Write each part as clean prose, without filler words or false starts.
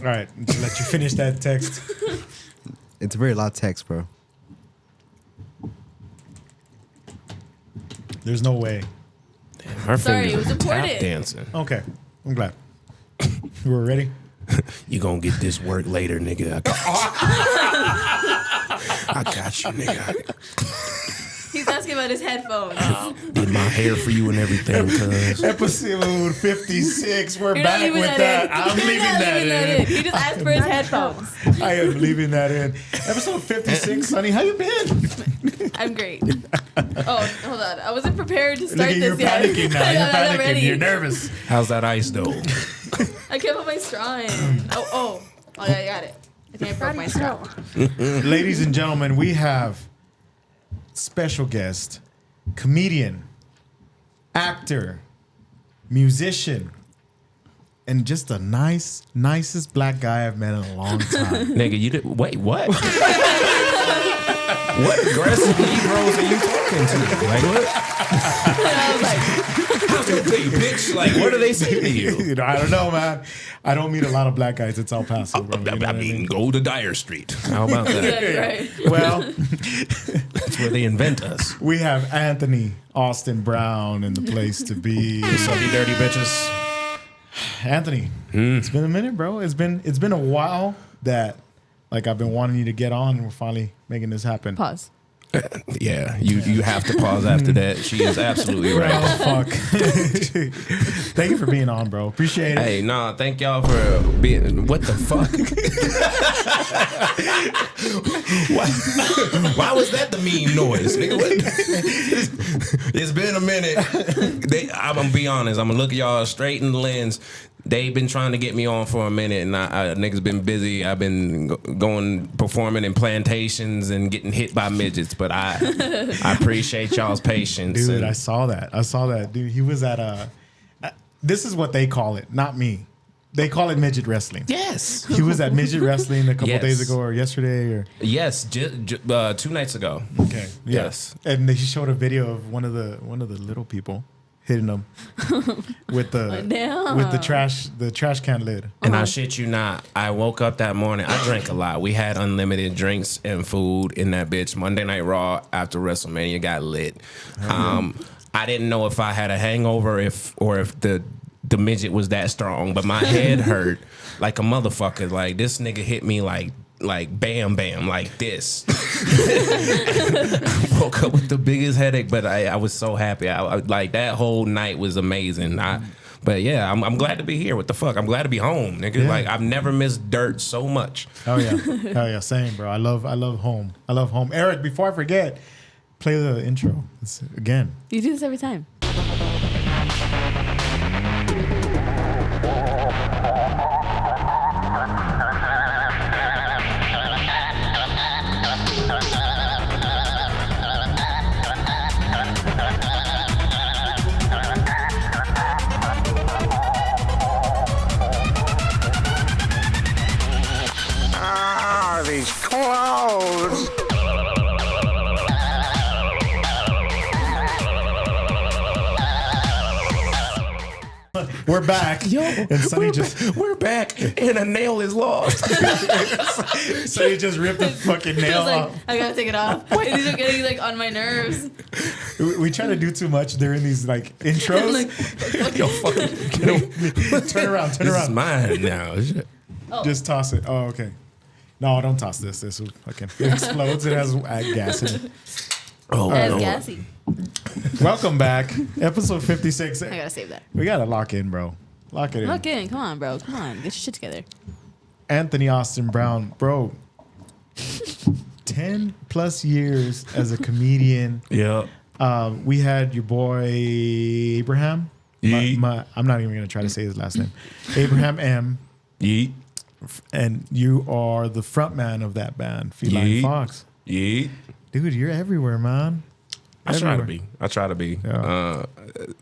All right, to let you finish that text. It's a very lot of text, bro. There's no way. Her Sorry, fingers it was are tap important. dancing. Okay, I'm glad. We're ready? You gonna get this work later, nigga. I got you, nigga. He's asking about his headphones. Did my hair for you and everything, cuz. Episode 56. We're You're not back leaving with that that. in. I'm You're leaving not that leaving in. He just asked for his headphones. I am leaving that in. Episode 56, Sonny, how you been? I'm great. Oh, hold on. I wasn't prepared to Look start at you, this you're yet. panicking now. I'm You're not panicking. ready. You're nervous. How's that ice, though? I can't put my straw in. Oh, yeah, I got it. I think I broke my straw. Ladies and gentlemen, we have special guest, comedian, actor, musician, and just the nicest black guy I've met in a long time. Nigga, you did. Wait, what? What aggressive Negroes are you talking to? Like, what? I was like, How's that be, bitch? Like, what do they say to you? You know, I don't know, man. I don't meet a lot of black guys. It's El Paso, bro. You know what I mean, go to Dyer Street. How about that? yeah, right. Well, That's where they invent us. we have Anthony Austin Brown in the place to be. What's up, you dirty bitches? Anthony, it's been a minute, bro. It's been a while that like I've been wanting you to get on, and we're finally making this happen. Pause. Yeah, you have to pause after that. She is absolutely right. Oh, fuck. Thank you for being on, bro. Appreciate it. Hey, nah, thank y'all for being. What the fuck? Why was that the meme noise? Nigga, what? It's been a minute. I'm gonna be honest. I'm gonna look at y'all straight in the lens. They've been trying to get me on for a minute, and niggas been busy. I've been going performing in plantations and getting hit by midgets. But I appreciate y'all's patience. Dude, I saw that. Dude, he was at this is what they call it, not me. They call it midget wrestling. Yes. He was at midget wrestling a couple Yes. days ago or yesterday or Yes, 2 nights ago. okay. Yeah. Yes. And he showed a video of one of the little people hitting him with the trash can lid. And I shit you not, I woke up that morning. I drank a lot. We had unlimited drinks and food in that bitch. Monday Night Raw after WrestleMania got lit. I didn't know if I had a hangover or if the midget was that strong, but my head hurt like a motherfucker. Like this nigga hit me like bam bam like this. I woke up with the biggest headache, but I was so happy. I like that whole night was amazing. But yeah, I'm glad to be here. What the fuck? I'm glad to be home, nigga. Yeah. Like I've never missed dirt so much. Oh yeah. Hell yeah. Same, bro. I love home. I love home. Eric, before I forget, play the intro. Again. You do this every time. These clothes. We're back. Yo, and Sonny we're back, and a nail is lost. Sonny just ripped the fucking I nail was like, off. I gotta take it off. These are getting like on my nerves. We try to do too much during these like intros. Like, Yo, fucking, Turn around. this is mine now. Shit. Just toss it. Oh, okay. No, don't toss this. This will fucking it explodes. It has gas in it. Oh, that's no. gassy. Welcome back, episode 56. I gotta save that. We gotta lock in, bro. Lock it in. Look in. Come on, bro. Come on. Get your shit together. Anthony Austin Brown, bro. 10 plus years as a comedian. Yeah. We had your boy Abraham. Yeet. I'm not even gonna try to say his last name. Abraham M. Yeet. And you are the front man of that band, Feline Yeet. Fox. Yeet. Dude, you're everywhere, man. I try to be. Yeah.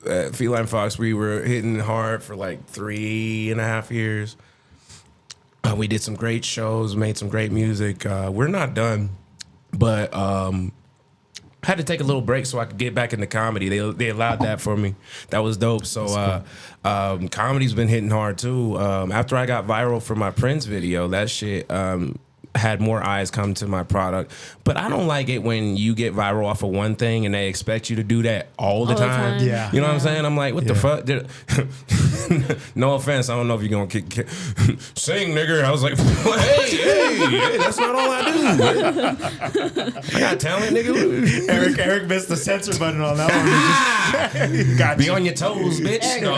At Feline Fox, we were hitting hard for like 3.5 years. We did some great shows, made some great music. We're not done, but had to take a little break so I could get back into comedy. They allowed that for me. That was dope. So comedy's been hitting hard too. After I got viral for my Prince video, that shit had more eyes come to my product. But I don't like it when you get viral off of one thing and they expect you to do that all the time. Yeah. You know what I'm saying? I'm like, what the fuck? No offense. I don't know if you're going to sing, nigga. I was like, hey, that's not all I do. I got talent, nigga. Eric missed the censor button on that one. Got Be you. on your toes, bitch. Eric, No.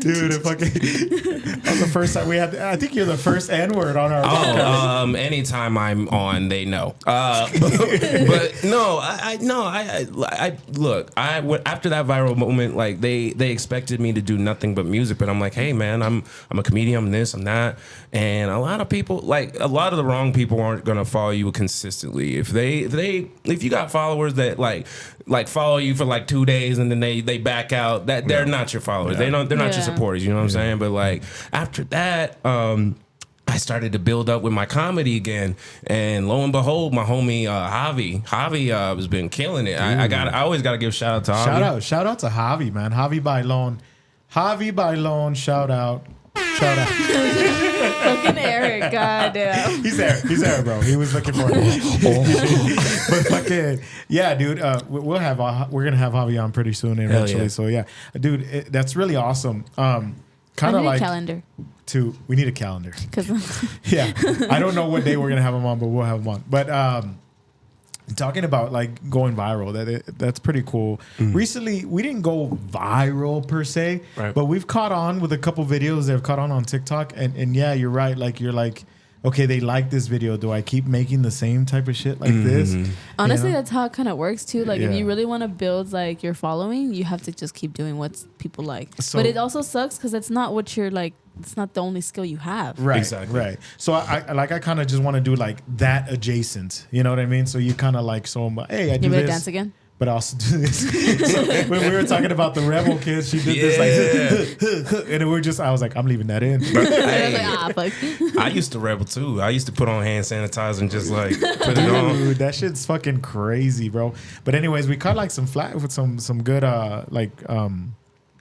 Dude, that was the first time we had. I think you're the first N-word on our podcast. Anytime I'm on, they know. But no, I look. After that viral moment, like they expected me to do nothing but music, but I'm like, hey man, I'm a comedian. I'm this, I'm that, and a lot of people, like a lot of the wrong people, aren't gonna follow you consistently. If you got followers that like follow you for like 2 days and then they back out, that they're not your followers. They're not your supporters. You know what I'm saying? But like after that, I started to build up with my comedy again, and lo and behold, my homie Javi has been killing it. I always got to give shout out to Javi. Shout out to Javi, man. Javi by loan, shout out. Fucking Eric, goddamn. He's there, bro. He was looking for it. But fucking yeah, dude. We're gonna have Javi on pretty soon eventually. Yeah. So yeah, dude, that's really awesome. Kind I of need like a calendar. We need a calendar. Because Yeah, I don't know what day we're gonna have him on, but we'll have him on. But talking about like going viral, that's pretty cool. Recently, we didn't go viral per se, Right. but we've caught on with a couple videos that have caught on TikTok. And yeah, you're right. Like you're like, okay, they like this video. Do I keep making the same type of shit like this? honestly, You know? that's how it kind of works too. Like Yeah. if you really want to build like your following, you have to just keep doing what people like. So- But it also sucks because it's not what you're like. It's not the only skill you have. Right, Exactly. right. So I kind of just want to do like that adjacent. You know what I mean? So you kind of like, so I'm like, hey, I do You this. better dance again. But I also do this. So when we were talking about the Rebel kids, she did this like, and I was like, I'm leaving that in. Hey, I was like, fuck. I used to rebel too. I used to put on hand sanitizer and just like put it on. Dude, that shit's fucking crazy, bro. But anyways, we caught like some flat with some good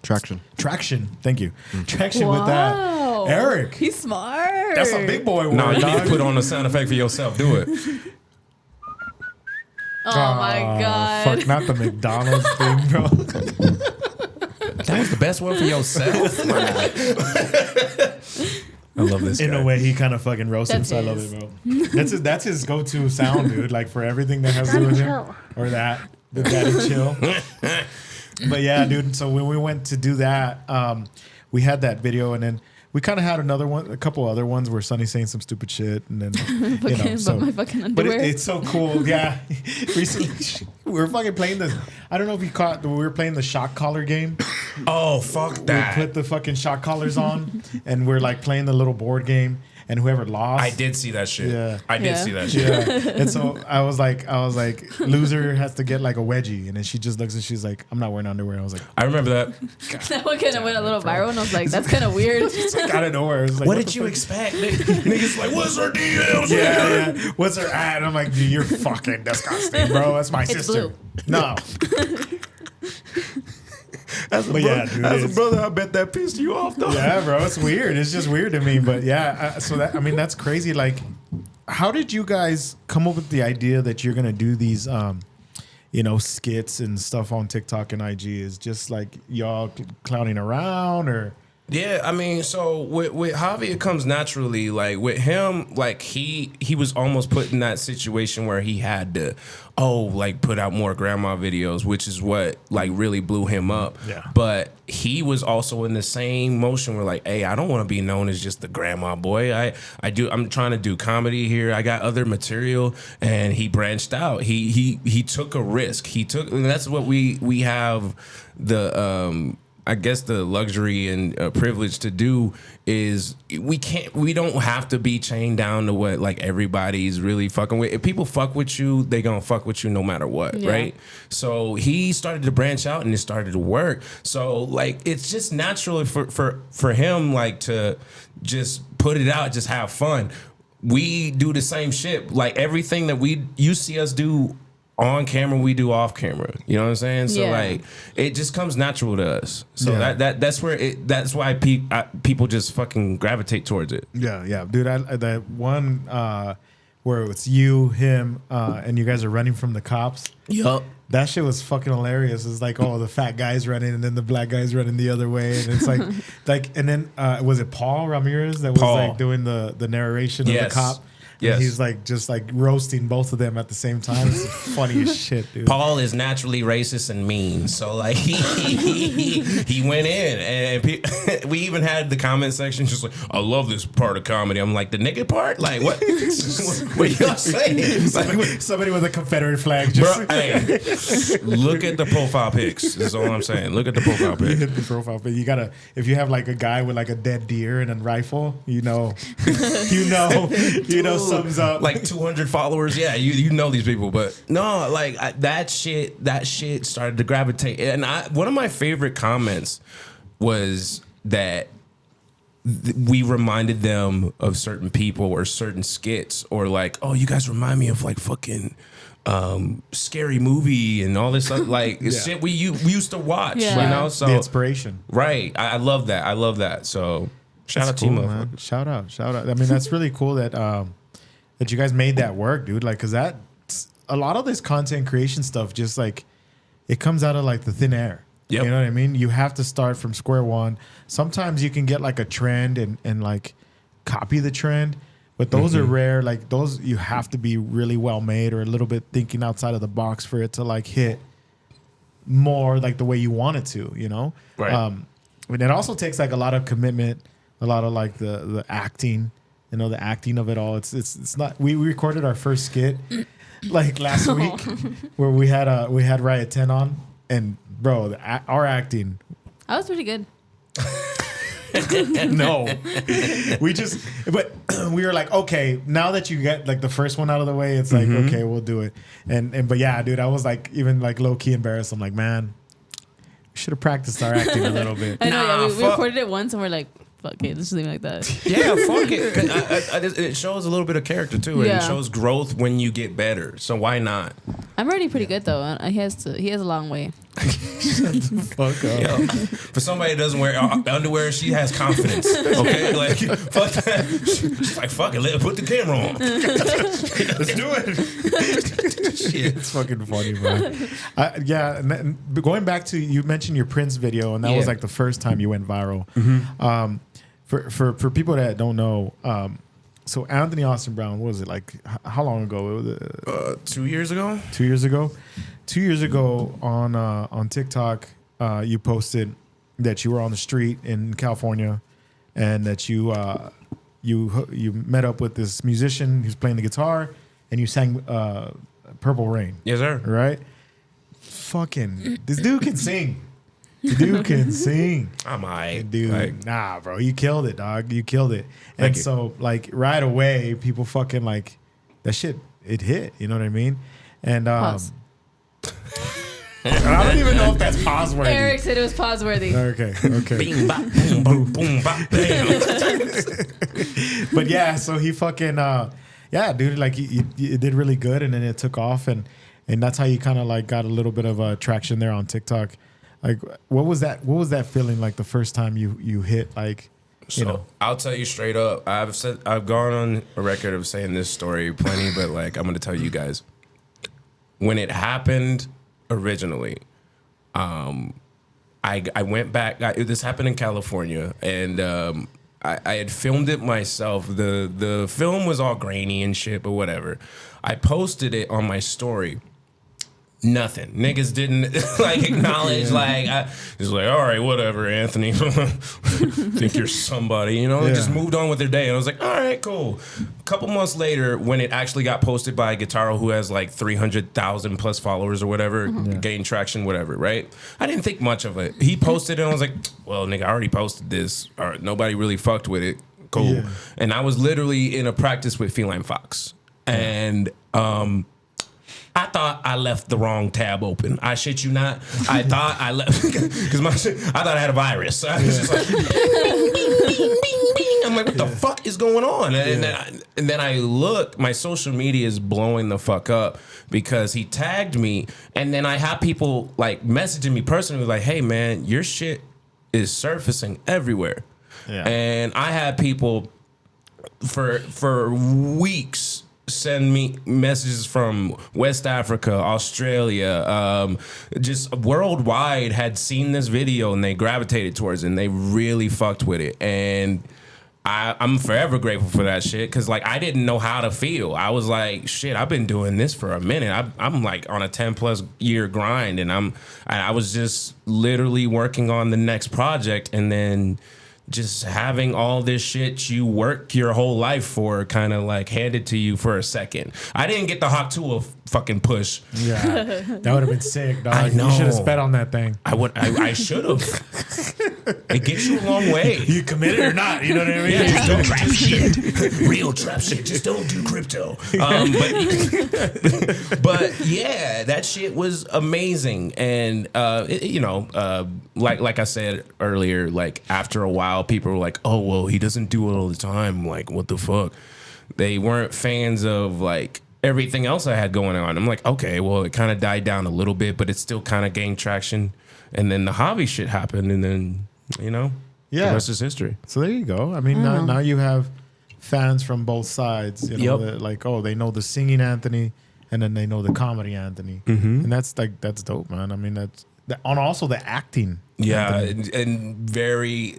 Traction. traction. Thank you. Traction with that. Wow. Eric. He's smart. That's a big boy word, No, you need dog. to put on a sound effect for yourself. Do it. Oh my god. Fuck, not the McDonald's thing, bro. That was the best one for yourself. I love this guy. In a way, he kind of fucking roasted him, That's so I love his. it, bro. That's his go-to sound, dude. Like for everything that has to do with him, or that the daddy chill. But yeah, dude. So when we went to do that, we had that video, and then we kind of had a couple other ones where Sonny's saying some stupid shit, and then But my fucking But underwear. it's so cool, yeah. Recently, we were fucking playing this. I don't know if you caught. We were playing the shock collar game. Oh, fuck We that. put the fucking shock collars on, and we're like playing the little board game. And whoever lost, I did see that shit. Yeah. I did Yeah. see that shit. Yeah. And so I was like, loser has to get like a wedgie, and then she just looks and she's like, I'm not wearing underwear. I was like, I remember that. That one kind of went a little viral, and I was like, that's kind of weird. it's like out of nowhere. It was like, What the did you fuck? expect? Niggas like, what's her DMs? Yeah, yeah. What's her at? And I'm like, dude, you're fucking disgusting, bro. That's my sister. blue. No. As a, But yeah, dude, as a it's- brother, I bet that pissed you off, though. Yeah, bro. It's weird. It's just weird to me. But yeah, that's crazy. Like, how did you guys come up with the idea that you're gonna do these, skits and stuff on TikTok and IG? Is just like y'all clowning around, or Yeah, I mean, so with Javi, it comes naturally. Like with him, like he was almost put in that situation where he had to, put out more grandma videos, which is what like really blew him up. Yeah. But he was also in the same motion where like, hey, I don't want to be known as just the grandma boy. I'm trying to do comedy here. I got other material, and he branched out. He took a risk. And that's what we have the I guess the luxury and privilege to do is we don't have to be chained down to what like everybody's really fucking with. If people fuck with you, they gonna fuck with you no matter what, Yeah. right? So he started to branch out and it started to work. So like it's just natural for him like to just put it out, just have fun. We do the same shit. Like everything that you see us do on camera, we do off camera. You know what I'm saying? So Yeah. like, it just comes natural to us. So Yeah. that's why people just fucking gravitate towards it. Yeah, dude. That one where it's you, him, and you guys are running from the cops. Yup. That shit was fucking hilarious. It's like, oh, the fat guy's running, and then the black guy's running the other way, and it's like, and then was it Paul Ramirez that was like doing the narration of the cop? Yes. And he's like just like roasting both of them at the same time. It's funny as shit, dude. Paul is naturally racist and mean, so like he went in, and we even had the comment section just like, I love this part of comedy. I'm like, the nigga part, like what? What y'all saying? Somebody with a Confederate flag. Just Bro, hey, look at the profile pics. That's all I'm saying. Look at the profile you pic. hit the profile, but you gotta, if you have like a guy with like a dead deer and a rifle, you know something's up. Like 200 followers, yeah, you know these people, but no, like that shit started to gravitate. And one of my favorite comments was that we reminded them of certain people or certain skits, or like, oh, you guys remind me of like fucking Scary Movie and all this stuff, like shit we used to watch, Yeah. you know. So the inspiration. right, I love that. I love that. So shout out to you, Cool, motherfucker. man. Shout out. I mean, that's really cool that that you guys made that work, dude. Like, cause that a lot of this content creation stuff just like it comes out of like the thin air. Yep. You know what I mean? You have to start from square one. Sometimes you can get like a trend and like copy the trend, but those are rare. Like those, you have to be really well made or a little bit thinking outside of the box for it to like hit more like the way you want it to, you know? Right. And it also takes like a lot of commitment, a lot of like the acting, you know, the acting of it all. It's not, we recorded our first skit like last week where we had Riot 10 on, and bro, our acting, I was pretty good. no, but we were like, okay, now that you get like the first one out of the way, it's like, okay, we'll do it. But yeah, dude, I was like, even like low key embarrassed. I'm like, man, we should have practiced our acting a little bit. I know. Nah, Yeah, we fuck. recorded it once, and we're like, fuck it, let's just leave it like that. Yeah, fuck it. 'Cause it shows a little bit of character too. And Yeah. it shows growth when you get better. So why not? I'm already pretty good though. He has a long way. Fuck up. Yo, for somebody that doesn't wear underwear, she has confidence. Okay, like fuck that. She's like, fuck it, put the camera on. Let's do it. Shit. It's fucking funny, bro. Yeah, but going back to, you mentioned your Prince video, and that was Yeah. like the first time you went viral. For people that don't know, so Anthony Austin Brown, what was it like? How long ago? It was 2 years ago. 2 years ago. 2 years ago on TikTok, you posted that you were on the street in California, and that you met up with this musician who's playing the guitar, and you sang Purple Rain. Yes, sir. Right? Fucking, this dude can sing. The dude can sing. I'm alright. Dude, Like, nah, bro, you killed it, dog. You killed it. Thank And you. so, like, right away, people fucking like that shit. It hit. You know what I mean? And Pause. I don't even know if that's pause worthy. Eric said it was pause worthy. Okay. bing, bop, boom, boom, boom, bop, bam. But yeah, so he fucking yeah, dude, like you did really good, and then it took off, and that's how you kind of like got a little bit of traction there on TikTok. Like, what was that feeling like the first time you hit, like, you So know? I'll tell you straight up. I've gone on a record of saying this story plenty, but like I'm gonna tell you guys. When it happened originally, I went back. This happened in California, and I had filmed it myself. The film was all grainy and shit, but whatever. I posted it on my story. Nothing. Niggas didn't like acknowledge. Like, it's like, all right, whatever, Anthony. Think you're somebody, you know? They just moved on with their day, and I was like, all right, cool. A couple months later, when it actually got posted by a guitarist who has like 300,000 plus followers or whatever, gained traction, whatever, right? I didn't think much of it. He posted it, and I was like, well, nigga, I already posted this. All right, nobody really fucked with it. Cool. Yeah. And I was literally in a practice with Feline Fox, and I thought I left the wrong tab open. I shit you not. I thought I left because I thought I had a virus. I was just like, bing, bing, bing. I'm like, what the fuck is going on? And then I look, my social media is blowing the fuck up because he tagged me. And then I have people like messaging me personally like, hey man, your shit is surfacing everywhere. Yeah. And I had people for weeks send me messages from West Africa, Australia, just worldwide had seen this video and they gravitated towards it and they really fucked with it. And I'm forever grateful for that shit because like I didn't know how to feel. I was like, shit, I've been doing this for a minute. I'm like on a 10+ year grind and I was just literally working on the next project and then just having all this shit you work your whole life for kind of like handed to you for a second. I didn't get the Hawk Tuah fucking push. Yeah, that would have been sick, dog. I know. You should have sped on that thing. I should have. It gets you a long way. You committed or not? You know what I mean? Yeah, just don't trap shit. Real trap shit. Just don't do crypto. But yeah, that shit was amazing. And like I said earlier, like after a while, people were like, "Oh, well, he doesn't do it all the time." Like, what the fuck? They weren't fans of like everything else I had going on. I'm like, okay, well, it kind of died down a little bit, but it still kind of gained traction. And then the hobby shit happened, and then the rest is history. So there you go. I mean, now you have fans from both sides. You know, that, like, oh, they know the singing Anthony, and then they know the comedy Anthony, and that's dope, man. I mean, on also the acting. Yeah, and very,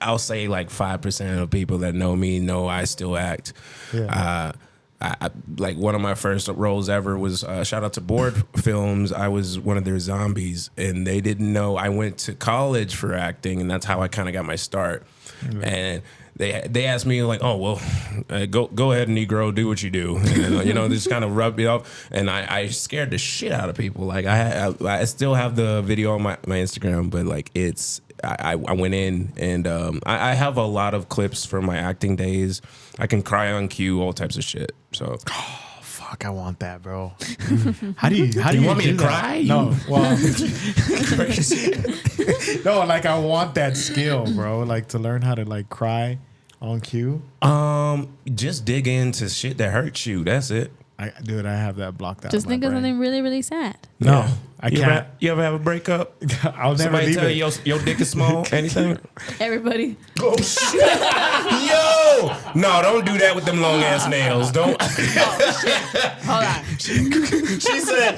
I'll say like 5% of people that know me know I still act. Yeah. I like one of my first roles ever was shout out to Board Films. I was one of their zombies, and they didn't know I went to college for acting, and that's how I kind of got my start. Mm-hmm. And they asked me like, oh well, go ahead, Negro, do what you do, and, just kind of rubbed me off. And I scared the shit out of people. Like I still have the video on my Instagram, but like I went in and I have a lot of clips from my acting days. I can cry on cue, all types of shit. So, fuck, I want that, bro. How do you want me to that? cry? No, well, no, like I want that skill, bro. Like to learn how to like cry on cue. Just dig into shit that hurts you. That's it. I have that blocked out. Just think of something really, really sad. No, Yeah. I can't. You ever have a breakup? I'll never Somebody leave tell it. you your dick is small? Anything? Everybody. Oh shit! Yo, no, don't do that with them long ass nails. Don't. Hold on. She said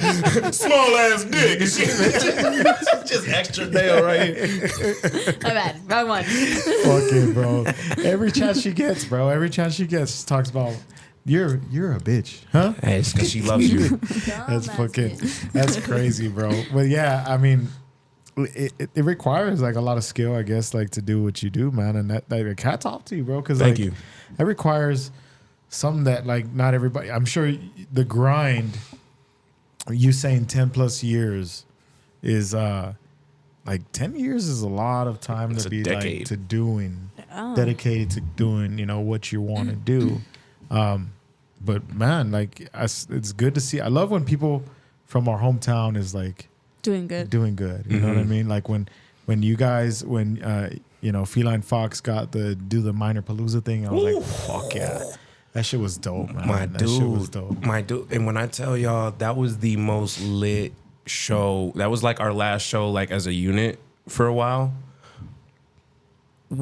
small ass dick. Just extra nail right here. My bad. Wrong one. Fucking bro. Every chance she gets, she talks about you're a bitch, huh? Hey, it's because she loves you. That's crazy, bro. But yeah, I mean, it requires like a lot of skill, I guess, like to do what you do, man. And that hats off to you, bro. Because Thank you. That requires something that like not everybody. I'm sure the grind. You saying 10+ years is like 10 years is a lot of time It's to a be decade. like to doing, dedicated to doing, what you want to do. But man, like it's good to see. I love when people from our hometown is like Doing good. You know what I mean? Like when you guys, Feline Fox got do the Minor Palooza thing, I was like, fuck yeah. That shit was dope, man. That shit was dope. My dude. And when I tell y'all, that was the most lit show. That was like our last show, like as a unit for a while.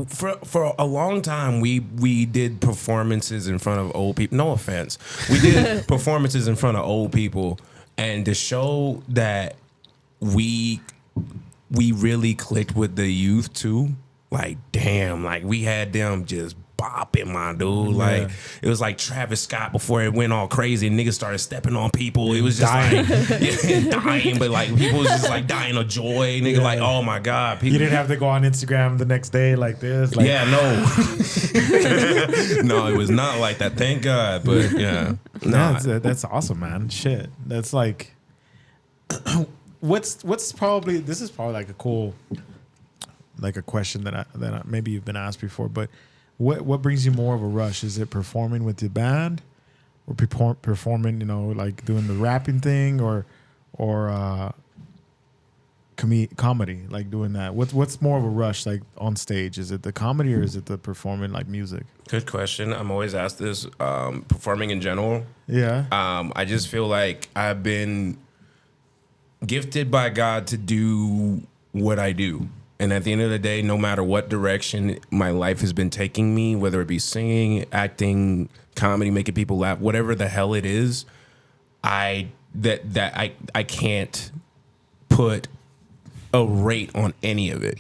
For a long time, we did performances in front of old people. No offense. We did performances in front of old people. And the show that we really clicked with the youth too, like, damn, like we had them just bopping, my dude. Like it was like Travis Scott before it went all crazy and niggas started stepping on people. It was just dying. like dying, but like people was just like dying of joy. Nigga, like, oh my God. People, You didn't have to go on Instagram the next day like this. Like, yeah, no. No, it was not like that. Thank God. But yeah. No. That's awesome, man. Shit. That's like what's probably this is probably like a cool like a question that I maybe you've been asked before, but what brings you more of a rush? Is it performing with the band or performing, like doing the rapping thing or comedy, like doing that? What's more of a rush, like on stage? Is it the comedy or is it the performing, like music? Good question. I'm always asked this. Performing in general. Yeah. I just feel like I've been gifted by God to do what I do. And at the end of the day, no matter what direction my life has been taking me, whether it be singing, acting, comedy, making people laugh, whatever the hell it is, I can't put a rate on any of it.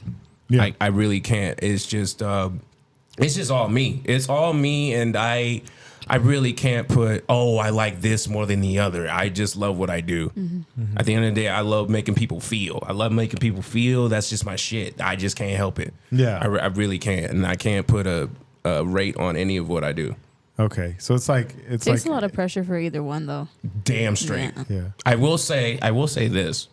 Yeah. I really can't. It's just all me. It's all me, and I really can't put, I like this more than the other. I just love what I do. At the end of the day, I love making people feel. That's just my shit. I just can't help it. Yeah. I really can't, and I can't put a rate on any of what I do. Okay, so it's Takes like a lot of pressure for either one, though. Damn straight. Yeah. I will say this.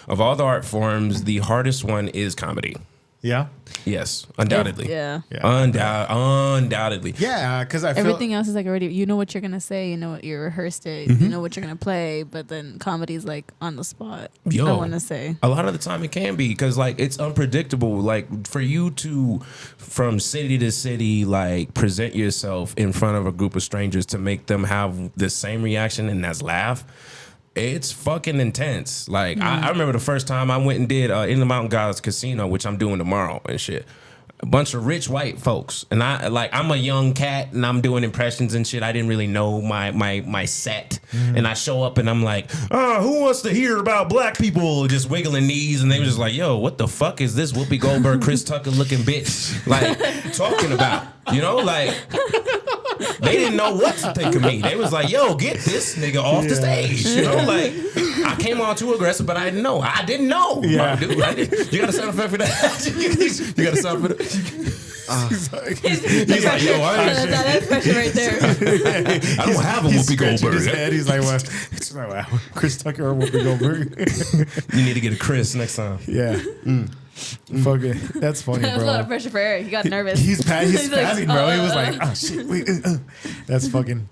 Of all the art forms, the hardest one is comedy. Yeah. Yes, undoubtedly. Yeah. Undoubtedly. Yeah, because I feel Everything else is like already, you know what you're going to say, you know what you rehearsed it, you know what you're going to play, but then comedy's like on the spot. Yo, I want to say. A lot of the time it can be because like it's unpredictable. Like for you to from city to city like present yourself in front of a group of strangers to make them have the same reaction and that's laugh. It's fucking intense. Like I remember the first time I went and did In the Mountain Gods Casino, which I'm doing tomorrow and shit. A bunch of rich white folks, and I'm a young cat, and I'm doing impressions and shit. I didn't really know my set, and I show up and I'm like, who wants to hear about black people just wiggling knees? And they were just like, yo, what the fuck is this Whoopi Goldberg, Chris Tucker looking bitch like talking about? You know, like. They didn't know what to think of me. They was like, yo, get this nigga off the stage. You know, like, I came on too aggressive, but I didn't know. Yeah. Dude, you got a sound effect for that? You got a sound for that? He's like, yo, That's pressure right there. I don't have a Whoopi Goldberg. His head. He's like, what? It's like, wow, Chris Tucker or Whoopi Goldberg. You need to get a Chris next time. Yeah. Fucking, that's funny, That was a lot of bro. pressure for Eric. He got nervous. He's like, spazzing, bro. He was like, oh shit, wait. That's fucking.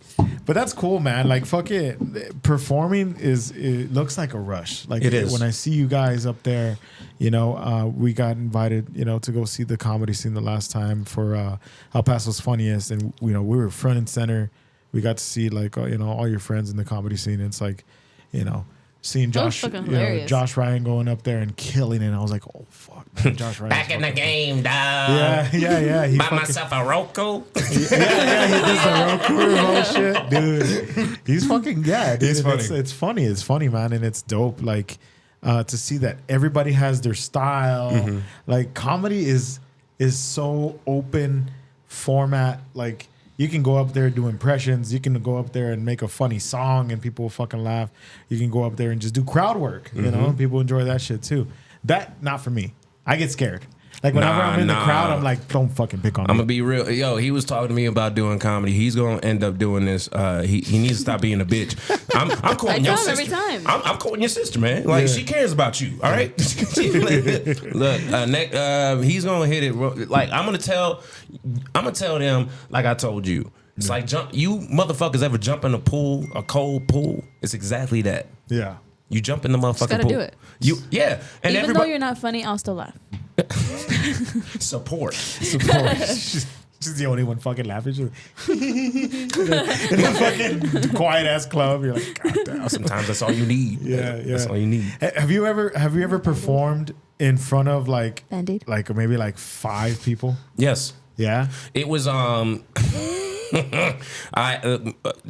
But that's cool, man. Like, fuck it. Performing it looks like a rush. Like, it is. When I see you guys up there, you know, we got invited, you know, to go see the comedy scene the last time for El Paso's Funniest, and you know, we were front and center. We got to see like you know, all your friends in the comedy scene. It's like, you know, seeing Josh, Josh Ryan going up there and killing it. And I was like, oh fuck, man, Josh Ryan. Back in the game, dog. Yeah. He Buy myself a Roku. he does the Roku remote shit, dude. He's fucking dude. He's funny. It's funny, man, and it's dope. Like to see that everybody has their style. Like comedy is so open format. Like you can go up there and do impressions. You can go up there and make a funny song and people will fucking laugh. You can go up there and just do crowd work. You know, people enjoy that shit too. That not for me. I get scared. Like whenever I'm in the crowd, I'm like, don't fucking pick on me. I'm gonna be real. Yo, he was talking to me about doing comedy. He's gonna end up doing this. He needs to stop being a bitch. I'm quoting your sister. Every time. I'm quoting your sister, man. Like she cares about you. All right. Look, he's gonna hit it. Like I'm gonna tell them like I told you. It's like you motherfuckers ever jump in a pool, a cold pool? It's exactly that. Yeah. You jump in the motherfucking gotta pool. do it. And Even though you're not funny, I'll still laugh. support. She's the only one fucking laughing. She's in a fucking quiet ass club. You're like, God damn. Sometimes that's all you need. Yeah. That's all you need. Have you ever performed in front of like Band-Aid? like maybe like 5 people? Yes. Yeah. It was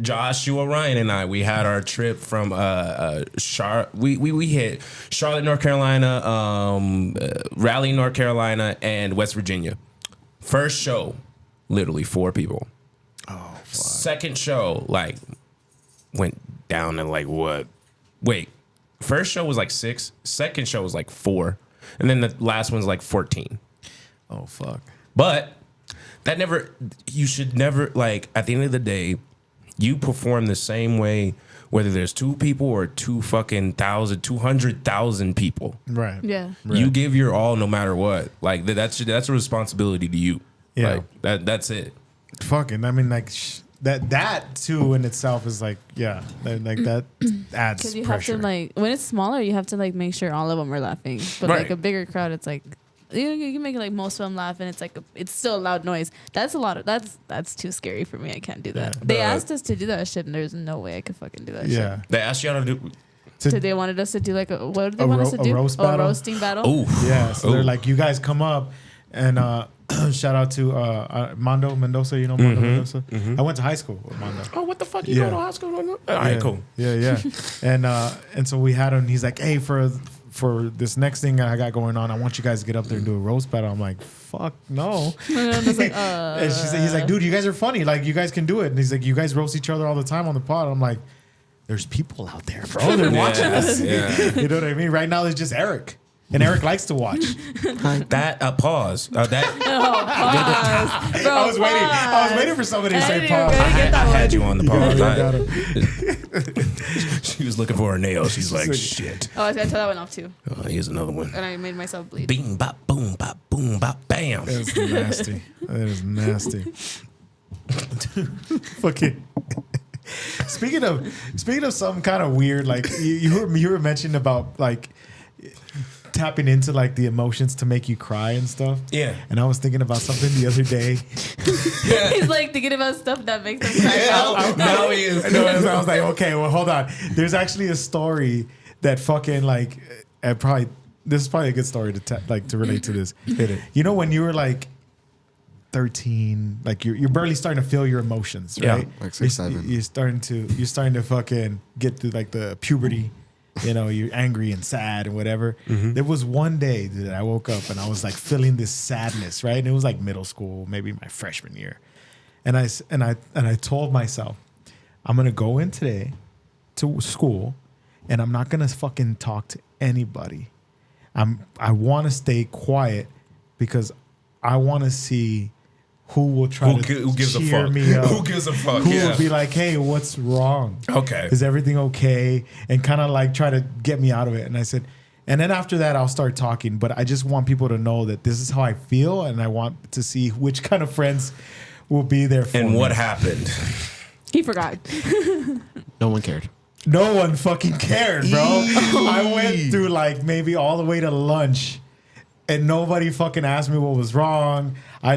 Joshua Ryan and I, we had our trip from we hit Charlotte, North Carolina, Raleigh, North Carolina, and West Virginia. First show, literally 4 people. Oh, fuck. Second show, like, went down to like what? Wait, first show was like 6. Second show was like 4, and then the last one's like 14. Oh, fuck. But you should never, like, at the end of the day, you perform the same way, whether there's 2 people or 200,000 people. Right. Yeah. You give your all no matter what. Like, that's a responsibility to you. Yeah. Like, that's it. Fucking, I mean, like, that too in itself is like like that adds Because you pressure. have to like when it's smaller, you have to like make sure all of them are laughing. But Right. like a bigger crowd, it's like you can make like most of them laugh, and it's like it's still a loud noise. That's a lot of that's too scary for me. I can't do that. They asked us to do that shit, and there's no way I could fucking do that. yeah. They asked y'all to do. To- So they wanted us to do like what did they A want us to do? roast battle? A roasting battle. Oh, Yeah, so they're like, you guys come up and shout out to Mondo Mendoza. You know Mondo Mendoza? I went to high school with Mondo. oh, what the fuck? You Yeah. going to high school? All right, Yeah, cool. Yeah. And so we had him. He's like, hey, for this next thing I got going on, I want you guys to get up there and do a roast battle. I'm like, fuck no. And I was like, And he's like, dude, you guys are funny. Like, you guys can do it. And he's like, you guys roast each other all the time on the pod. I'm like, there's people out there, bro. They're watching us. Yeah. You know what I mean? Right now, there's just Eric. And Eric likes to watch. That pause. That pause. Bro, I was waiting for somebody to I say didn't even pause. really get that I one. had you on the pause. got it. She was looking for her nail. She's like, like- shit. Oh, I was gonna tell that one off too, Oh, here's another one. and I made myself bleed. Bing, bop, boom, bam. That's nasty. That is nasty. Fucking. Speaking of some kind of weird, like you were mentioning about like tapping into like the emotions to make you cry and stuff. Yeah. And I was thinking about something the other day. He's like thinking about stuff that makes him cry out. Now he is. I was like, okay, well, hold on. There's actually a story that fucking like, this is probably a good story to relate to this. Hit it. You know, when you were like 13, like you're barely starting to feel your emotions, Yeah. right? Like 6, 7. You're starting to fucking get through like the puberty. You know, you're angry and sad and whatever. There was one day that I woke up and I was like feeling this sadness, right? And it was like middle school, maybe my freshman year. And I told myself, I'm gonna go in today to school, and I'm not gonna fucking talk to anybody. I want to stay quiet because I want to see who will try Who gives a cheer fuck? me up. Who gives a fuck? Who Yeah. will be like, hey, what's wrong? Okay. Is everything okay? And kind of like try to get me out of it. And I said, and then after that, I'll start talking. But I just want people to know that this is how I feel. And I want to see which kind of friends will be there for me. And what happened? He forgot. No one cared. No one fucking cared, bro. I went through like maybe all the way to lunch. And nobody fucking asked me what was wrong. I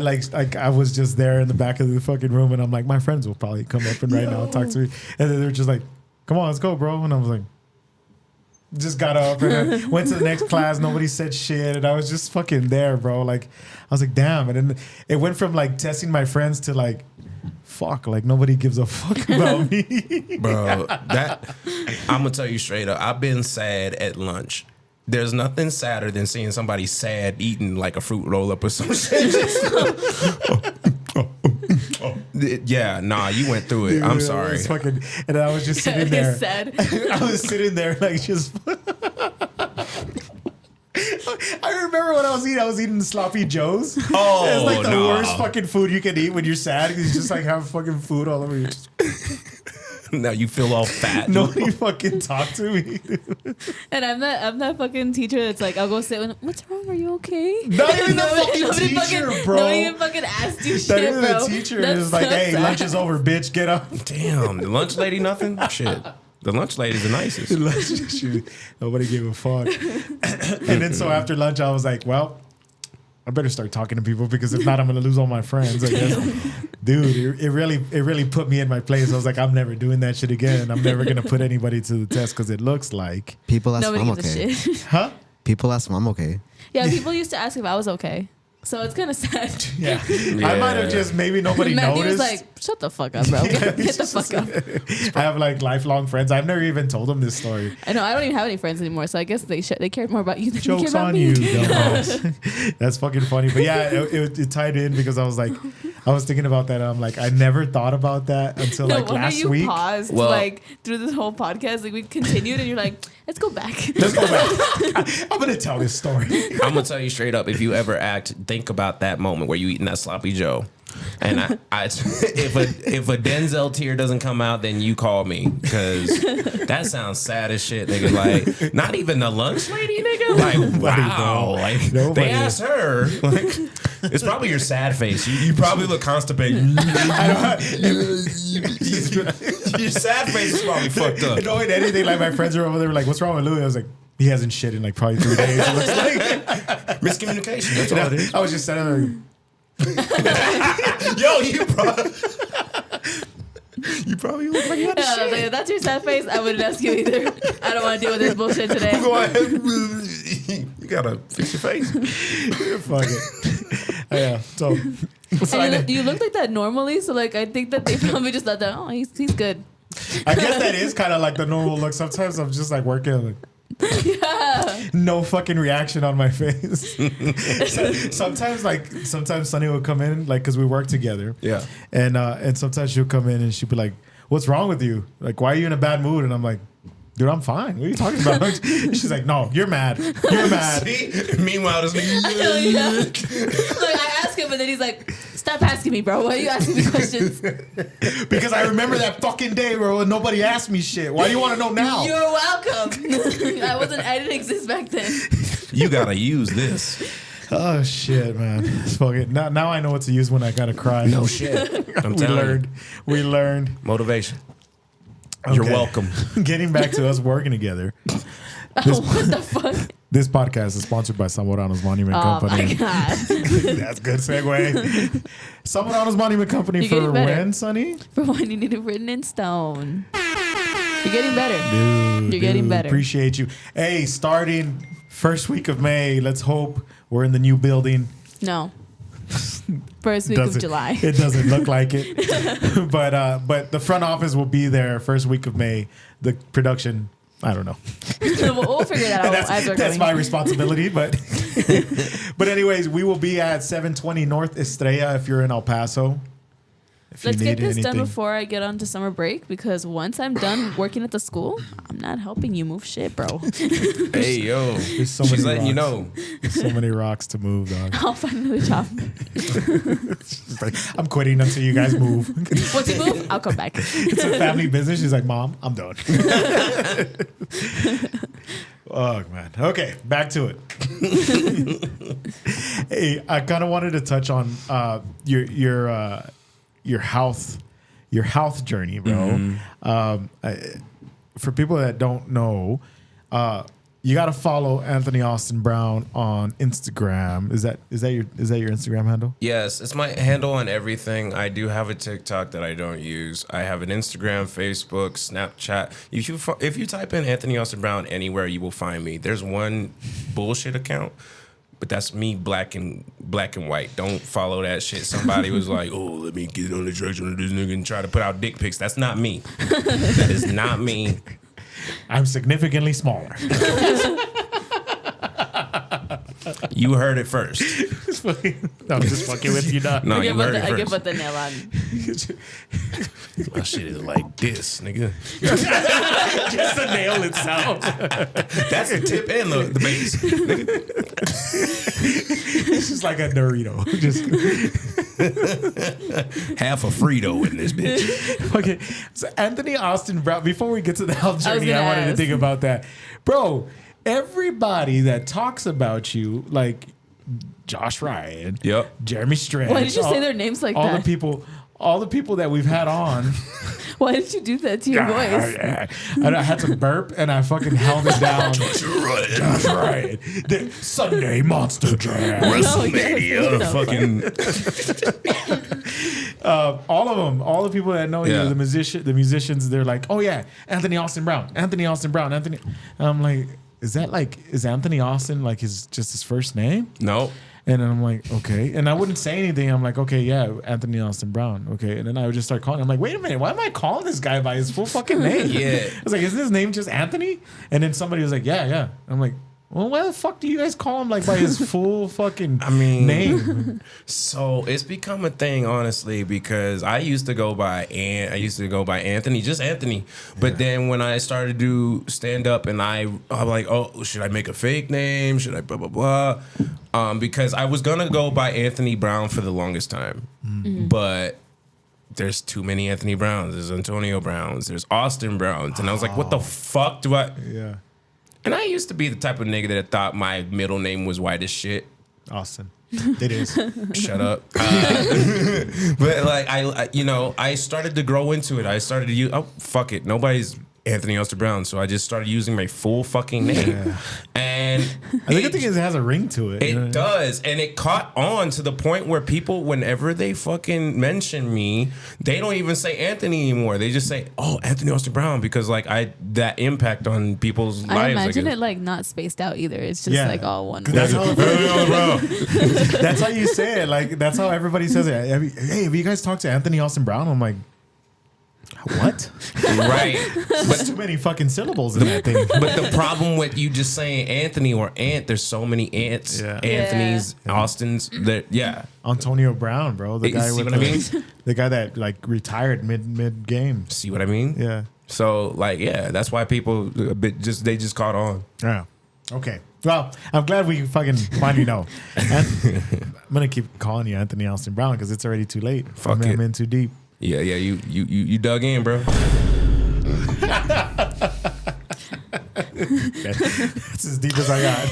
I was just there in the back of the fucking room, and I'm like, my friends will probably come up and right now talk to me. And then they're just like, come on, let's go, bro. And I was like, just got up and then went to the next class. Nobody said shit, and I was just fucking there, bro. Like, I was like, damn. And then it went from like testing my friends to like, fuck, like nobody gives a fuck about me. Bro, I'm gonna tell you straight up. I've been sad at lunch. There's nothing sadder than seeing somebody sad eating like a fruit roll up or some shit. Yeah, nah, you went through it. I'm Dude, sorry. it was fucking, and I was just sitting there. He's sad. I was sitting there like just. I remember when I was eating sloppy joes. Oh, it's like the no. worst fucking food you can eat when you're sad because you just like have fucking food all over you. Now you feel all fat. Nobody fucking talk to me. And I'm that fucking teacher that's like, I'll go sit with him. What's wrong? Are you okay? Not even the Nobody fucking teacher, bro. Nobody even fucking asked you Not shit, even bro. the teacher That's is like, so hey, sad. lunch is over, bitch. Get up. Damn, the lunch lady, nothing? Shit. The lunch lady's the nicest. Shoot, nobody gave a fuck. And then so after lunch, I was like, well, I better start talking to people because if not, I'm gonna lose all my friends. I guess. Dude, it really put me in my place. I was like, I'm never doing that shit again. I'm never gonna put anybody to the test because it looks like, People ask if Nobody I'm gives a okay. shit. huh? People ask if I'm okay. Yeah, people used to ask if I was okay. So it's kind of sad. Yeah. I might have just maybe nobody Matthew noticed. was like, shut the fuck up, bro. Get the fuck up. I have like lifelong friends. I've never even told them this story. I know, I don't even have any friends anymore, so I guess they cared more about you than they Jokes cared about on me. you, dumbass. That's fucking funny. But yeah, it tied in because I was thinking about that. And I'm like, I never thought about that until No like wonder last you week. paused Well- like through this whole podcast. Like we continued, and you're like, let's go back. Let's go back. I'm gonna tell this story. I'm gonna tell you straight up. If you ever think about that moment where you eating that sloppy Joe, And if a Denzel tear doesn't come out, then you call me because that sounds sad as shit, nigga. Like, not even the lunch lady, nigga. Like, wow, like they asked her. Like, it's probably your sad face. You probably look constipated. Your sad face is probably fucked up. Knowing anything, like my friends are over there, like, what's wrong with Louie? I was like, he hasn't shit in like probably 3 days. It looks like miscommunication. That's all it is. I was just sitting there. Yo, you probably look like you had a shit. Like, if that's your sad face, I wouldn't ask you either. I don't want to deal with this bullshit today. Go ahead. You gotta fix your face. Fuck it. Yeah. So And you look like that normally, so like I think that they probably just thought that he's good. I guess that is kind of like the normal look. Sometimes I'm just like working, like, no fucking reaction on my face. Sometimes Sunny will come in, like, because we work together. Yeah. And sometimes she'll come in and she'll be like, "What's wrong with you? Like, why are you in a bad mood?" And I'm like, "Dude, I'm fine. What are you talking about?" She's like, "No, you're mad. You're mad." Meanwhile, this nigga. Like, I ask him, and then he's like, "Stop asking me, bro. Why are you asking me questions?" Because I remember that fucking day, bro, and nobody asked me shit. Why do you want to know now? You're welcome. I didn't exist back then. You gotta use this. Oh shit, man! Fuck it. Now I know what to use when I gotta cry. No shit. We learned. Motivation. Okay. You're welcome. Getting back to us working together. What the fuck? This podcast is sponsored by Samorano's Monument Company. Oh my god. That's a good segue. Samorano's Monument Company You're for getting better. when, Sonny? For when you need it written in stone. You're getting better. You're getting better. Appreciate you. Hey, starting first week of May, let's hope we're in the new building. No. First week of July. It doesn't look like it. But the front office will be there first week of May. The production, I don't know. We'll figure that out as we're That's going. my responsibility. But anyways, we will be at 720 North Estrella if you're in El Paso. Let's get this done before I get on to summer break, because once I'm done working at the school, I'm not helping you move shit, bro. Hey, yo. There's so She's many letting rocks. you know. There's so many rocks to move, dog. I'll find another job. She's like, I'm quitting until you guys move. Once you move, I'll come back. It's a family business. She's like, Mom, I'm done. Oh, man. Okay, back to it. Hey, I kind of wanted to touch on your health journey, bro. For people that don't know, you got to follow Anthony Austin Brown on Instagram. Is that your Instagram handle? Yes, it's my handle on everything. I do have a TikTok that I don't use. I have an Instagram, Facebook, Snapchat. If you type in Anthony Austin Brown anywhere, you will find me. There's one bullshit account, but that's me, black and white. Don't follow that shit. Somebody was like, "Oh, let me get on the traction of this nigga and try to put out dick pics." That's not me. That is not me. I'm significantly smaller. You heard it first. I'm just fucking with you, dog. No, you heard it I first. can put the nail on. My shit is like this, nigga. Just the nail itself. That's the tip and the base. It's just like a Dorito. Just Half a Frito in this bitch. okay. So Anthony Austin Brown. Before we get to the health journey, gonna I wanted to ask. think about that, bro. Everybody that talks about you, like Josh Ryan, Yep. Jeremy Strand. Why did you say their names like all that? all the people that we've had on. Why did you do that to your voice? I had to burp and I fucking held it down. Josh Ryan. The Sunday Monster Jam. WrestleMania. Fucking. All of them, all the people that know Yeah. you, the musicians, they're like, "Oh yeah, Anthony Austin Brown, Anthony Austin Brown, Anthony." And I'm like, is Anthony Austin like just his first name? No. And then I'm like, okay. And I wouldn't say anything. I'm like, okay, yeah, Anthony Austin Brown. Okay. And then I would just start calling. I'm like, wait a minute, why am I calling this guy by his full fucking name? Yeah. I was like, isn't his name just Anthony? And then somebody was like, yeah. I'm like, well, why the fuck do you guys call him like by his full fucking name? So it's become a thing, honestly, because I used to go by Anthony, just Anthony. But then when I started to stand up, and I'm like, oh, should I make a fake name? Should I blah blah blah? Because I was gonna go by Anthony Brown for the longest time, but there's too many Anthony Browns. There's Antonio Browns. There's Austin Browns, and I was like, what the fuck do I? Yeah. And I used to be the type of nigga that thought my middle name was white as shit. Austin. It is. Shut up. But like I started to grow into it. I started to use. Oh fuck it. Nobody's Anthony Austin Brown, so I just started using my full fucking name. Yeah. And I think it has a ring to it. It does, and it caught on to the point where people, whenever they fucking mention me, they don't even say Anthony anymore. They just say, "Oh, Anthony Austin Brown," because like that impact on people's lives. I imagine it like not spaced out either. It's just like all one. That's how, that's how you say it. Like that's how everybody says it. Hey, have you guys talked to Anthony Austin Brown? I'm like, what? Right. But too many fucking syllables in that thing. But the problem with you just saying Anthony or Ant, there's so many Ants, Anthony's, Austins. That Antonio Brown, bro, the guy with the guy that like retired mid game. See what I mean? Yeah. So like, that's why people they just caught on. Yeah. Okay. Well, I'm glad we fucking finally know. I'm gonna keep calling you Anthony Austin Brown because it's already too late. Fuck it. I'm in too deep. Yeah, you dug in, bro. That's as deep as I got.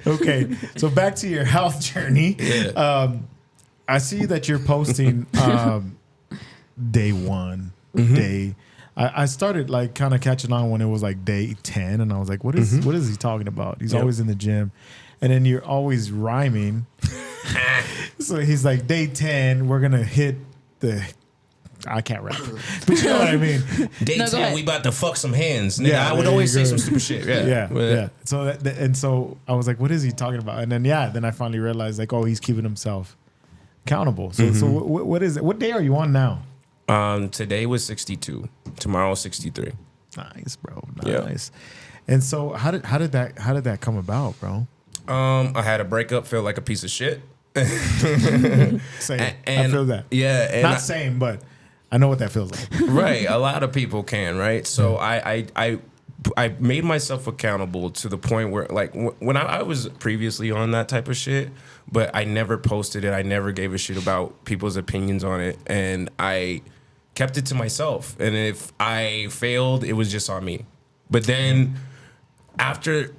Okay, so back to your health journey. Yeah. I see that you're posting day one, day. I started like kind of catching on when it was like day 10, and I was like, what is he talking about? He's always in the gym, and then you're always rhyming. So he's like, day 10, we're gonna hit the. I can't rap, but you know what I mean. Day 10, we about to fuck some hands. Nigga, Yeah, I would always say some stupid shit. Yeah. So I was like, what is he talking about? And then I finally realized like, oh, he's keeping himself accountable. So what is it? What day are you on now? Today was 62. Tomorrow 63. Nice, bro. Nice. Yeah. And so how did that come about, bro? I had a breakup, felt like a piece of shit. Same. I feel that. Yeah. Not same, but I know what that feels like. Right. A lot of people can, right? So I made myself accountable to the point where, like, when I was previously on that type of shit, but I never posted it. I never gave a shit about people's opinions on it. And I kept it to myself. And if I failed, it was just on me. But then after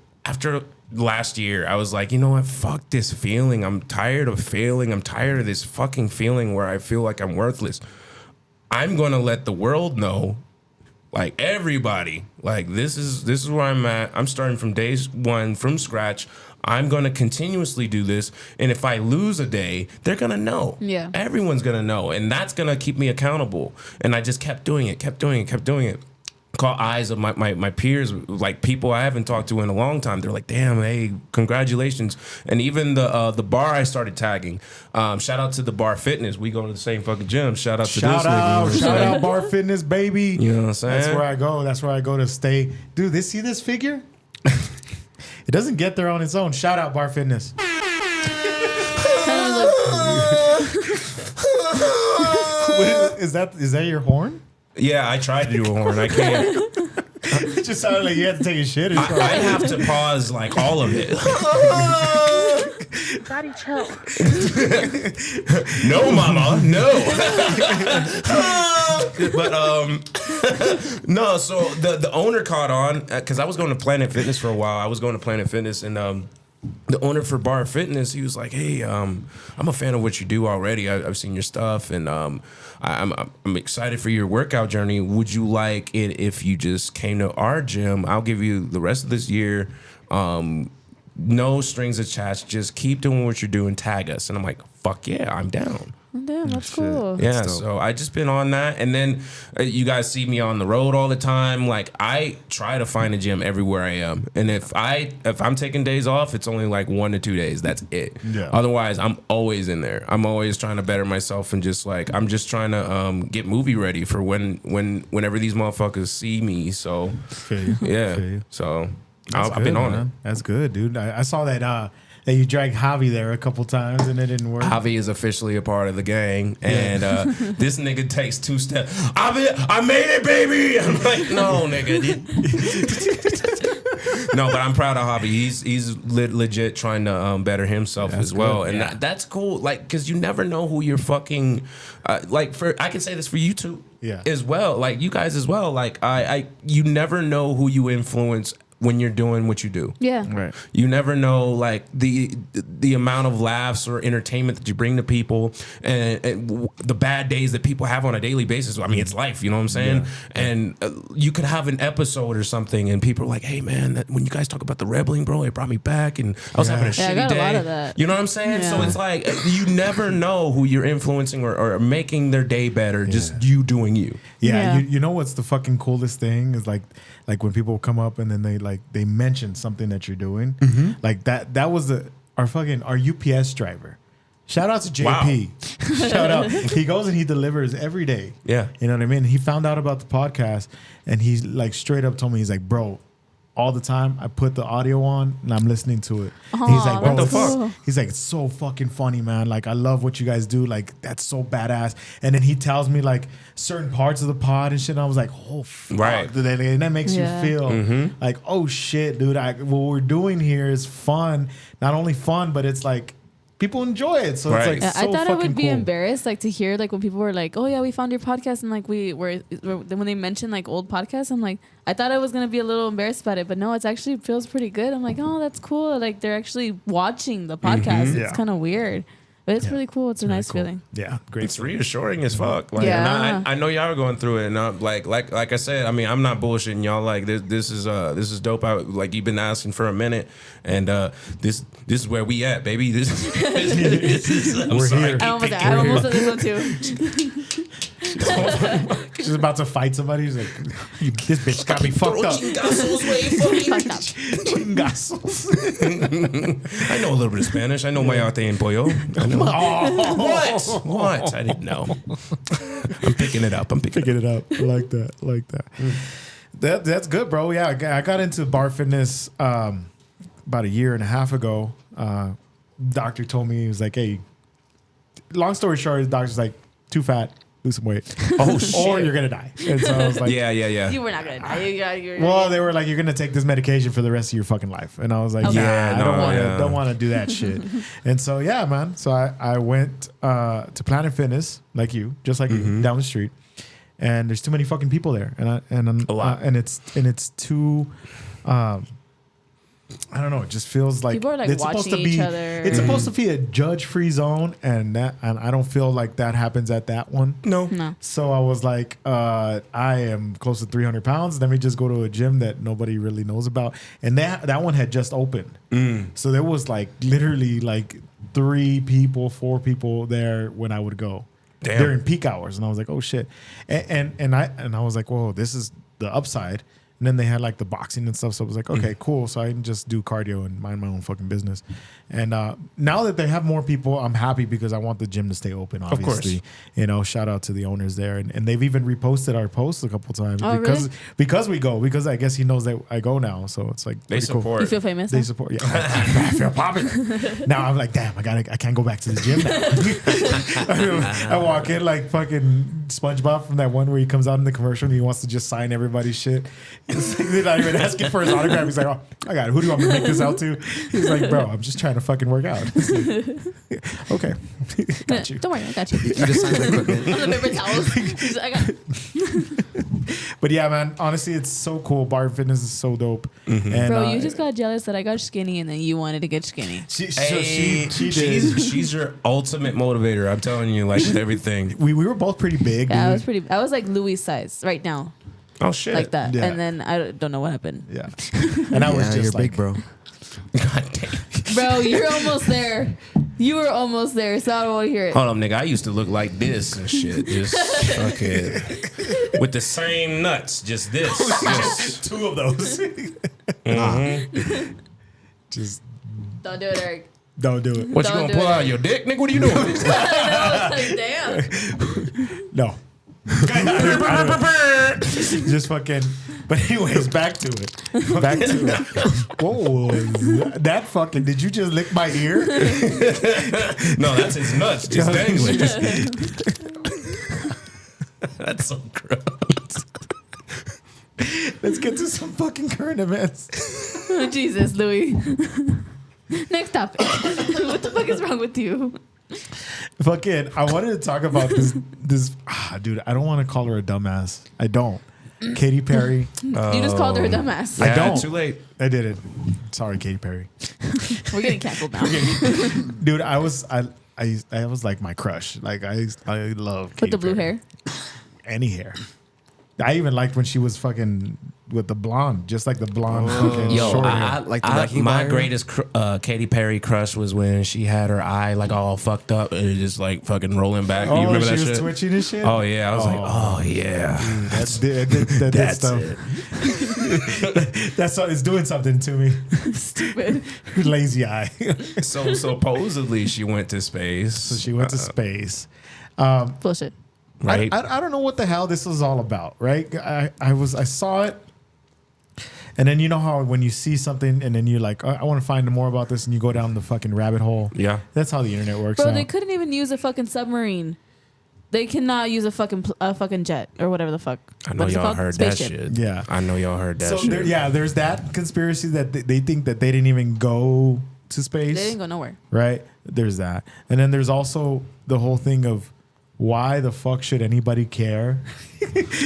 last year, I was like, you know what? Fuck this feeling. I'm tired of failing. I'm tired of this fucking feeling where I feel like I'm worthless. I'm going to let the world know, like everybody, like this is where I'm at. I'm starting from day one from scratch. I'm going to continuously do this. And if I lose a day, they're going to know. Yeah. Everyone's going to know. And that's going to keep me accountable. And I just kept doing it. Caught eyes of my peers, like people I haven't talked to in a long time. They're like, damn, hey, congratulations. And even the bar I started tagging. Shout out to the Bar Fitness. We go to the same fucking gym. Shout out to this nigga. Shout out Bar Fitness, baby. You know what I'm saying? That's where I go to stay. Dude, see this figure? It doesn't get there on its own. Shout out Bar Fitness. Is that your horn? Yeah, I tried to do a horn. I can't. It just sounded like you had to take a shit. I have to pause like all of it. Daddy, chill. No, mama, no. But no. So the owner caught on because I was going to Planet Fitness for a while. I was going to Planet Fitness and the owner for Bar Fitness, he was like, hey, I'm a fan of what you do already. I've seen your stuff, and I'm excited for your workout journey. Would you like it if you just came to our gym? I'll give you the rest of this year, no strings attached. Just keep doing what you're doing. Tag us. And I'm like, fuck yeah, I'm down. Damn, that's cool. Yeah, so I just been on that, and then you guys see me on the road all the time. Like I try to find a gym everywhere I am, and if I'm taking days off, it's only like 1 to 2 days. That's it. Yeah. Otherwise, I'm always in there. I'm always trying to better myself, and just like I'm just trying to get movie ready for whenever these motherfuckers see me. So yeah, so I've been on it. That's good, dude. I saw that. That you dragged Javi there a couple times and it didn't work. Javi is officially a part of the gang, and this nigga takes 2 steps. I made it, baby. I'm like, no, nigga. No, but I'm proud of Javi. He's legit trying to better himself as well, good. and that's cool. Like, because you never know who you're fucking. I can say this for you two, as well. Like you guys as well. Like you never know who you influence when you're doing what you do. Yeah. Right. You never know, like the amount of laughs or entertainment that you bring to people, and the bad days that people have on a daily basis. I mean, it's life. You know what I'm saying? Yeah. And you could have an episode or something, and people are like, "Hey, man, when you guys talk about the rebelling, bro, it brought me back, and I was having a shitty I got day." a lot of that. You know what I'm saying? Yeah. So it's like you never know who you're influencing or making their day better. Just you doing you. Yeah. You know what's the fucking coolest thing is like when people come up and then they mention something that you're doing, like that was our UPS driver. Shout out to JP. Wow. Shout out. He goes and he delivers every day. Yeah. You know what I mean? He found out about the podcast and he's like straight up told me, he's like, bro, all the time I put the audio on and I'm listening to it. And he's like, bro, what the fuck? He's like, it's so fucking funny, man. Like, I love what you guys do. Like, that's so badass. And then he tells me like certain parts of the pod and shit. And I was like, oh, fuck. Right. And that makes you feel like, oh shit, dude. What we're doing here is fun. Not only fun, but it's like people enjoy it. So it's like, so I thought I would be cool. embarrassed, like to hear like when people were like, "Oh yeah, we found your podcast," and like when they mentioned like old podcasts, I'm like, I thought I was gonna be a little embarrassed about it, but no, it's actually feels pretty good. I'm like, oh, that's cool. Like they're actually watching the podcast. It's kind of weird, but it's really cool. It's a nice feeling. Yeah, great. It's reassuring as fuck. Like, Yeah. and I know y'all are going through it, and I'm like I said, I mean, I'm not bullshitting y'all. Like this is dope. Like you've been asking for a minute, and this is where we at, baby. This is I'm We're sorry. here. I almost said this one too. She's about to fight somebody. He's like, this bitch got me fucked up. Chingazos. I know a little bit of Spanish. I know mayate and pollo. I know. Oh. What? I didn't know. I'm picking it up. Picking it up. I like that. That's good, bro. Yeah, I got into bar fitness about a year and a half ago. Doctor told me, he was like, hey, long story short, the doctor's like, too fat, lose some weight. Oh, shit. Or you're going to die. And so I was like, Yeah. You were not gonna die. well, they were like, you're going to take this medication for the rest of your fucking life. And I was like, Okay. I Yeah, don't want to do that shit. And so, yeah, man. So I went to Planet Fitness, like you, just like you, down the street. And there's too many fucking people there. And A lot. And it's too, I don't know. It just feels like People are, like, it's supposed to watching be. each other. It's supposed to be a judge-free zone, and I don't feel like that happens at that one. No. So I was like, I am close to 300 pounds. Let me just go to a gym that nobody really knows about, and that one had just opened. So there was like literally like 4 people there when I would go. Damn. During peak hours, and I was like, oh shit, and I was like, whoa, this is the upside. And then they had like the boxing and stuff. So I was like, okay, cool. So I can just do cardio and mind my own fucking business. And now that they have more people, I'm happy because I want the gym to stay open, obviously. Of course. Shout out to the owners there. And they've even reposted our posts a couple times because we go, because I guess he knows that I go now. So it's like, They cool. support. You feel famous? They support. Yeah, I feel popular. Now I'm like, damn, I can't go back to the gym now. I walk in like fucking SpongeBob from that one where he comes out in the commercial and he wants to just sign everybody's shit. They're not even asking for his autograph. He's like, oh, I got it. Who do you want me to make this out to? He's like, bro, I'm just trying to fucking work out. Okay, got you. Don't worry, I got you. You just signed the equipment. On the paper towels. I got. But yeah, man, honestly, it's so cool. Bar fitness is so dope. And, Bro, you just got jealous that I got skinny and then you wanted to get skinny. she Hey, did. she's your ultimate motivator. I'm telling you, like with everything. We were both pretty big. Yeah, dude. I was like Louie size right now, Oh shit. like that. Yeah. And then I don't know what happened. Yeah, and I was Yeah, just you're like, big, bro. God damn. Bro, you're almost there. You were almost there, so I don't want to hear it. Hold on, nigga. I used to look like this and shit. Just fucking with the same nuts. Just this. Just, 2 of those. Just Don't do it, Eric. don't do it. what you Don't gonna do pull it. out your dick, nigga? What are you doing? I know, it's like, damn. No. Just fucking. But anyways, back to it. Whoa, that fucking? Did you just lick my ear? No, that's his nuts just dangling. That's so gross. Let's get to some fucking current events. Jesus, Louie. Next topic. What the fuck is wrong with you? Fucking, I wanted to talk about dude, I don't want to call her a dumbass. I don't. Katy Perry. You just called her a dumbass. I don't. Too late. I did it. Sorry, Katy Perry. We're getting canceled now. Dude, I was like my crush. Like I love Katy With the blue Perry. hair. Any hair. I even liked when she was fucking with the blonde, just like the blonde fucking Yo, short I, hair. Like the I, Wrecking my Ball? greatest Katy Perry crush was when she had her eye like all fucked up and it just like fucking rolling back. Oh, You remember she that was shit? twitching and shit? Oh yeah, I was like, oh yeah, That that's stuff. it. That's it's doing something to me. Stupid. Lazy eye. So supposedly she went to space. So she went to space. Bullshit. Right? I don't know what the hell this was all about, right? I saw it, and then you know how when you see something and then you're like, I want to find more about this, and you go down the fucking rabbit hole. Yeah. That's how the internet works. Bro, now. they couldn't even use a fucking submarine. They cannot use a fucking jet or whatever the fuck. I know What is it y'all called? heard Spaceship. that shit. Yeah. I know y'all heard that So shit. there's that conspiracy that they think that they didn't even go to space. They didn't go nowhere. Right? There's that. And then there's also the whole thing of why the fuck should anybody care?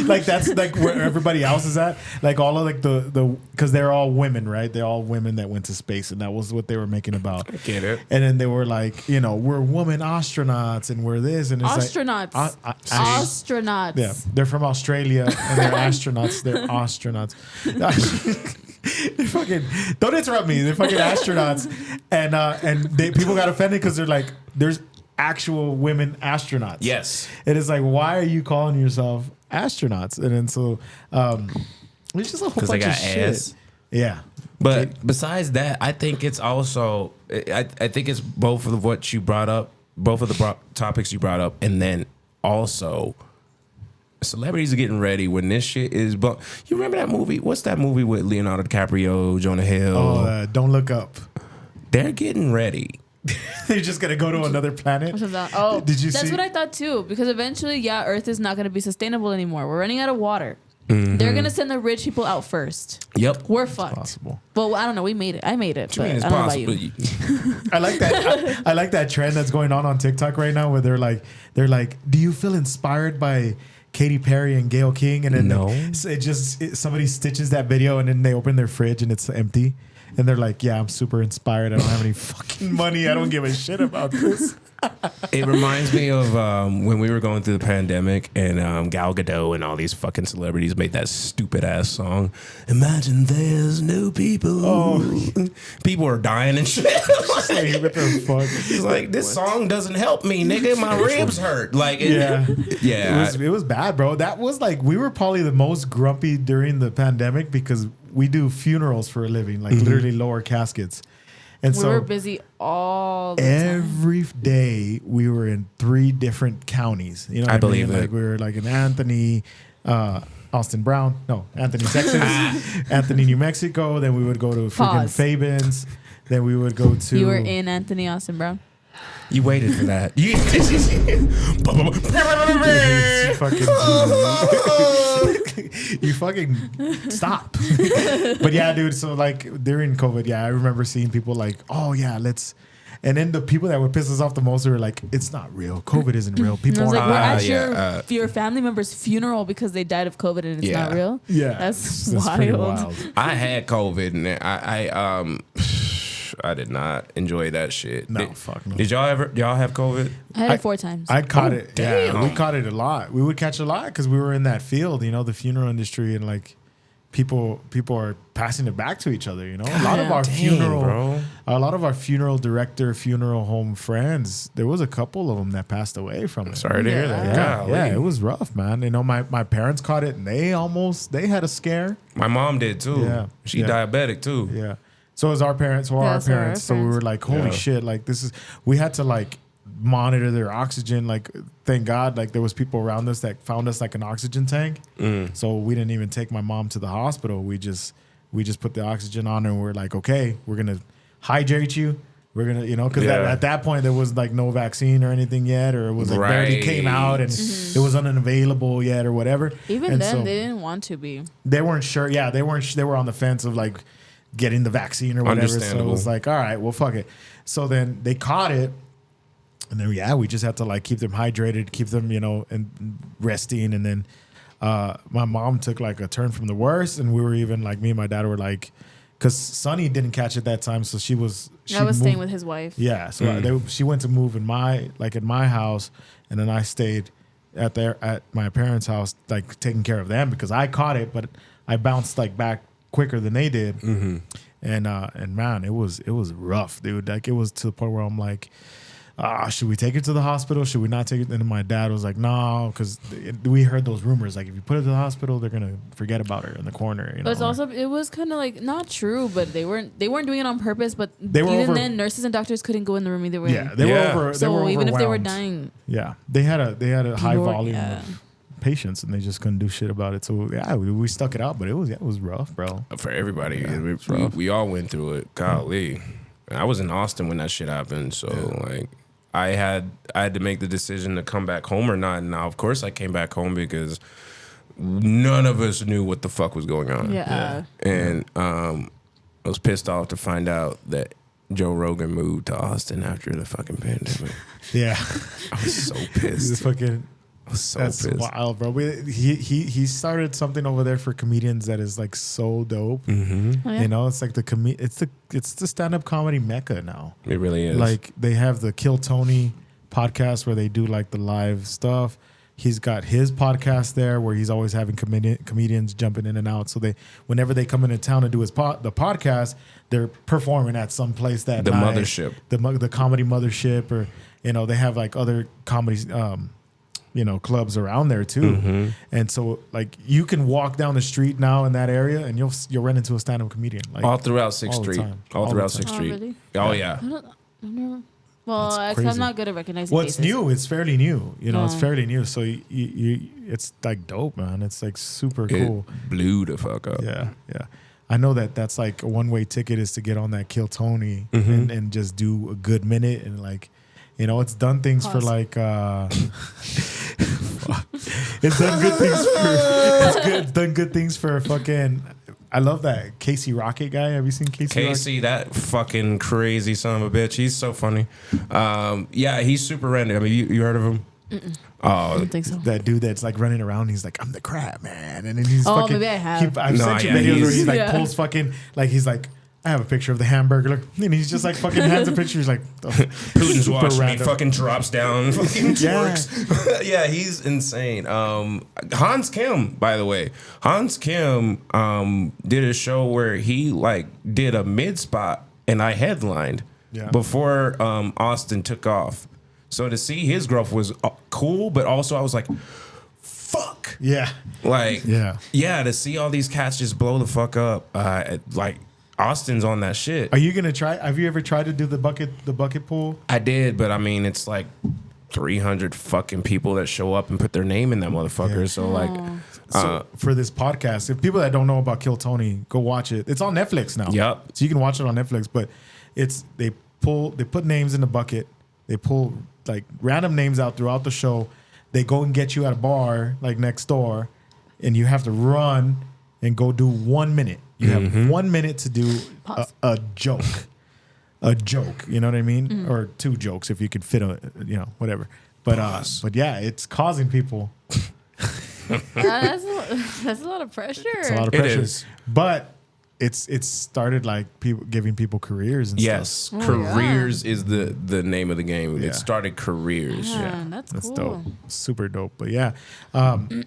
Like that's like where everybody else is at. Like all of like the because they're all women, right? They're all women that went to space, and that was what they were making about. I get it. And then they were like, we're woman astronauts, and we're this, and it's Astronauts. like Astronauts. yeah, they're from Australia and they're astronauts. They're astronauts. They're fucking. Don't interrupt me. They're fucking astronauts, and people got offended because they're like, there's actual women astronauts. Yes. And it's like, why are you calling yourself astronauts? And then so it's just a whole 'Cause they bunch of got shit. ass. Yeah. But besides that, I think it's also I think it's both of what you brought up, both of the topics you brought up, and then also celebrities are getting ready when this shit is. But you remember that movie? What's that movie with Leonardo DiCaprio, Jonah Hill? Don't Look Up. They're getting ready. They're just gonna go to another planet. Which is that? Oh, Did you that's see? what I thought too. Because eventually, Earth is not going to be sustainable anymore. We're running out of water. Mm-hmm. They're going to send the rich people out first. Yep. We're fucked. Possible. Well, I don't know. We made it. I made it. I mean, But it's I don't know possible. about you. I like that. I like that trend that's going on TikTok right now, where they're like, do you feel inspired by Katy Perry and Gayle King? And then No. somebody stitches that video, and then they open their fridge and it's empty, and they're like, yeah, I'm super inspired. I don't have any fucking money. I don't give a shit about this. It reminds me of when we were going through the pandemic and Gal Gadot and all these fucking celebrities made that stupid ass song. Imagine there's no people. Oh. People are dying and shit. Like, what the fuck? It's like, this song doesn't help me, nigga. My ribs hurt. Like, Yeah. yeah. It was bad, bro. That was like, we were probably the most grumpy during the pandemic because we do funerals for a living, like literally lower caskets. And We so were busy all the time. every day we were in 3 different counties. You know what I believe mean? it. Like we were like in Anthony, Austin Brown. No, Anthony, Texas. Anthony, New Mexico. Then we would go to freaking Pause. Fabens. Then we would go to. You were in Anthony Austin Brown. You waited for that. You you fucking stop. But yeah, dude. So like during COVID, yeah, I remember seeing people like, oh yeah, let's. And then the people that would piss us off the most were like, it's not real. COVID isn't real. And I People was like, aren't. we're yeah, at your family member's funeral because they died of COVID and it's Yeah. not real. Yeah, That's pretty wild. I had COVID and I did not enjoy that shit. No, fuck no. Did y'all have COVID? I had it 4 times. I caught it. Yeah, damn. we caught it a lot. We would catch a lot because we were in that field, the funeral industry, and like people are passing it back to each other. A lot of our a lot of our funeral director, funeral home friends. There was a couple of them that passed away from it. Sorry to hear that. Yeah, Golly. yeah, it was rough, man. My parents caught it and they had a scare. My mom did too. Yeah. She Yeah. diabetic too. Yeah. So was our parents, or Yeah, our so were our parents. So we parents. were like, holy Yeah. shit, like we had to like monitor their oxygen. Like, thank God, like there was people around us that found us like an oxygen tank. So we didn't even take my mom to the hospital. We just put the oxygen on her and we're like, okay, we're going to hydrate you. We're going to, because Yeah. at that point there was like no vaccine or anything yet, or it was like barely Right. came out and it was unavailable yet or whatever. Even And then, so they didn't want to be. they weren't sure. Yeah, they weren't. They were on the fence of like, getting the vaccine or whatever. So it Understandable. was like, all right, well, fuck it. So then they caught it. And then, we just had to like keep them hydrated, keep them, and resting. And then my mom took like a turn from the worst. And we were even like, me and my dad were like, because Sonny didn't catch it that time. So she was staying with his wife. Yeah. So she went to move in my house. And then I stayed at my parents' house, like taking care of them because I caught it, but I bounced like back quicker than they did. Mm-hmm. And man, it was rough, dude. Like it was to the point where I'm like, should we take it to the hospital? Should we not take it? And my dad was like, no, because we heard those rumors. Like, if you put it to the hospital, they're gonna forget about her in the corner. But it's also, it was kind of like not true, but they weren't doing it on purpose. But they were even then, nurses and doctors couldn't go in the room either way. Yeah, they were over. So they were even if they were overwhelmed. dying, yeah, they had a high volume of patients, and they just couldn't do shit about it. So yeah, we stuck it out, but it was rough, bro. For everybody, Yeah, we all went through it. Golly, I was in Austin when that shit happened, so like. I had to make the decision to come back home or not. Now, of course, I came back home because none of us knew what the fuck was going on. Yeah. And I was pissed off to find out that Joe Rogan moved to Austin after the fucking pandemic. Yeah, I was so pissed. That's wild, bro. He started something over there for comedians that is like so dope. Mm-hmm. Oh, yeah. It's like it's the stand-up comedy mecca now. It really is. Like they have the Kill Tony podcast where they do like the live stuff. He's got his podcast there where he's always having comedians jumping in and out. So whenever they come into town to do the podcast, they're performing at some place that the night. mothership, the comedy mothership, or they have like other comedies. Clubs around there too. Mm-hmm. And so like you can walk down the street now in that area and you'll run into a stand-up comedian. Like all throughout 6th all the Street. time. All All throughout the 6th time. Street. Oh, really? Oh, yeah. I've never. Well, That's I'm crazy. not good at recognizing Well, it's faces. new. It's fairly new. It's Yeah. fairly new. So you it's like dope, man. It's like super cool. It blew the fuck up. Yeah. I know that's like a one-way ticket is to get on that Kill Tony Mm-hmm. and just do a good minute and like, it's done things for Pause. like it's done good things for it's done good things for fucking. I love that Casey Rocket guy. Have you seen Casey? Casey, that fucking crazy son of a bitch. He's so funny. Yeah, he's super random. I mean, you heard of him? I don't think so. That dude that's like running around. He's like, I'm the crab man, and then he's Oh, fucking. maybe I have. I've No, sent you yeah, videos where he like Yeah. pulls fucking like he's like. I have a picture of the hamburger. Look, and he's just like fucking hands a picture. He's like, Putin's super watching me. random. Fucking drops down. Fucking Yeah. twerks. Yeah, he's insane. Hans Kim, by the way, Hans Kim did a show where he like did a mid spot and I headlined before Austin took off. So to see his growth was cool, but also I was like, fuck. Yeah. Like, Yeah. to see all these cats just blow the fuck up. Like, Austin's on that shit. Are you gonna try? Have you ever tried to do the bucket pool? I did, but I mean, it's like 300 fucking people that show up and put their name in that motherfucker. Yeah. So like, So for this podcast, if people that don't know about Kill Tony, go watch it. It's on Netflix now. Yep. So you can watch it on Netflix. But they put names in the bucket. They pull like random names out throughout the show. They go and get you at a bar like next door, and you have to run and go do 1 minute. You have 1 minute to do a joke. A joke, you know what I mean? Or 2 jokes if you could fit whatever. But yeah, it's causing people. That's a lot of pressure. It's a lot of It pressure. is. But it's started like people giving people careers and yes, stuff. careers is the name of the game. Yeah. It started careers. Yeah, that's That's cool. dope. Super dope. But yeah,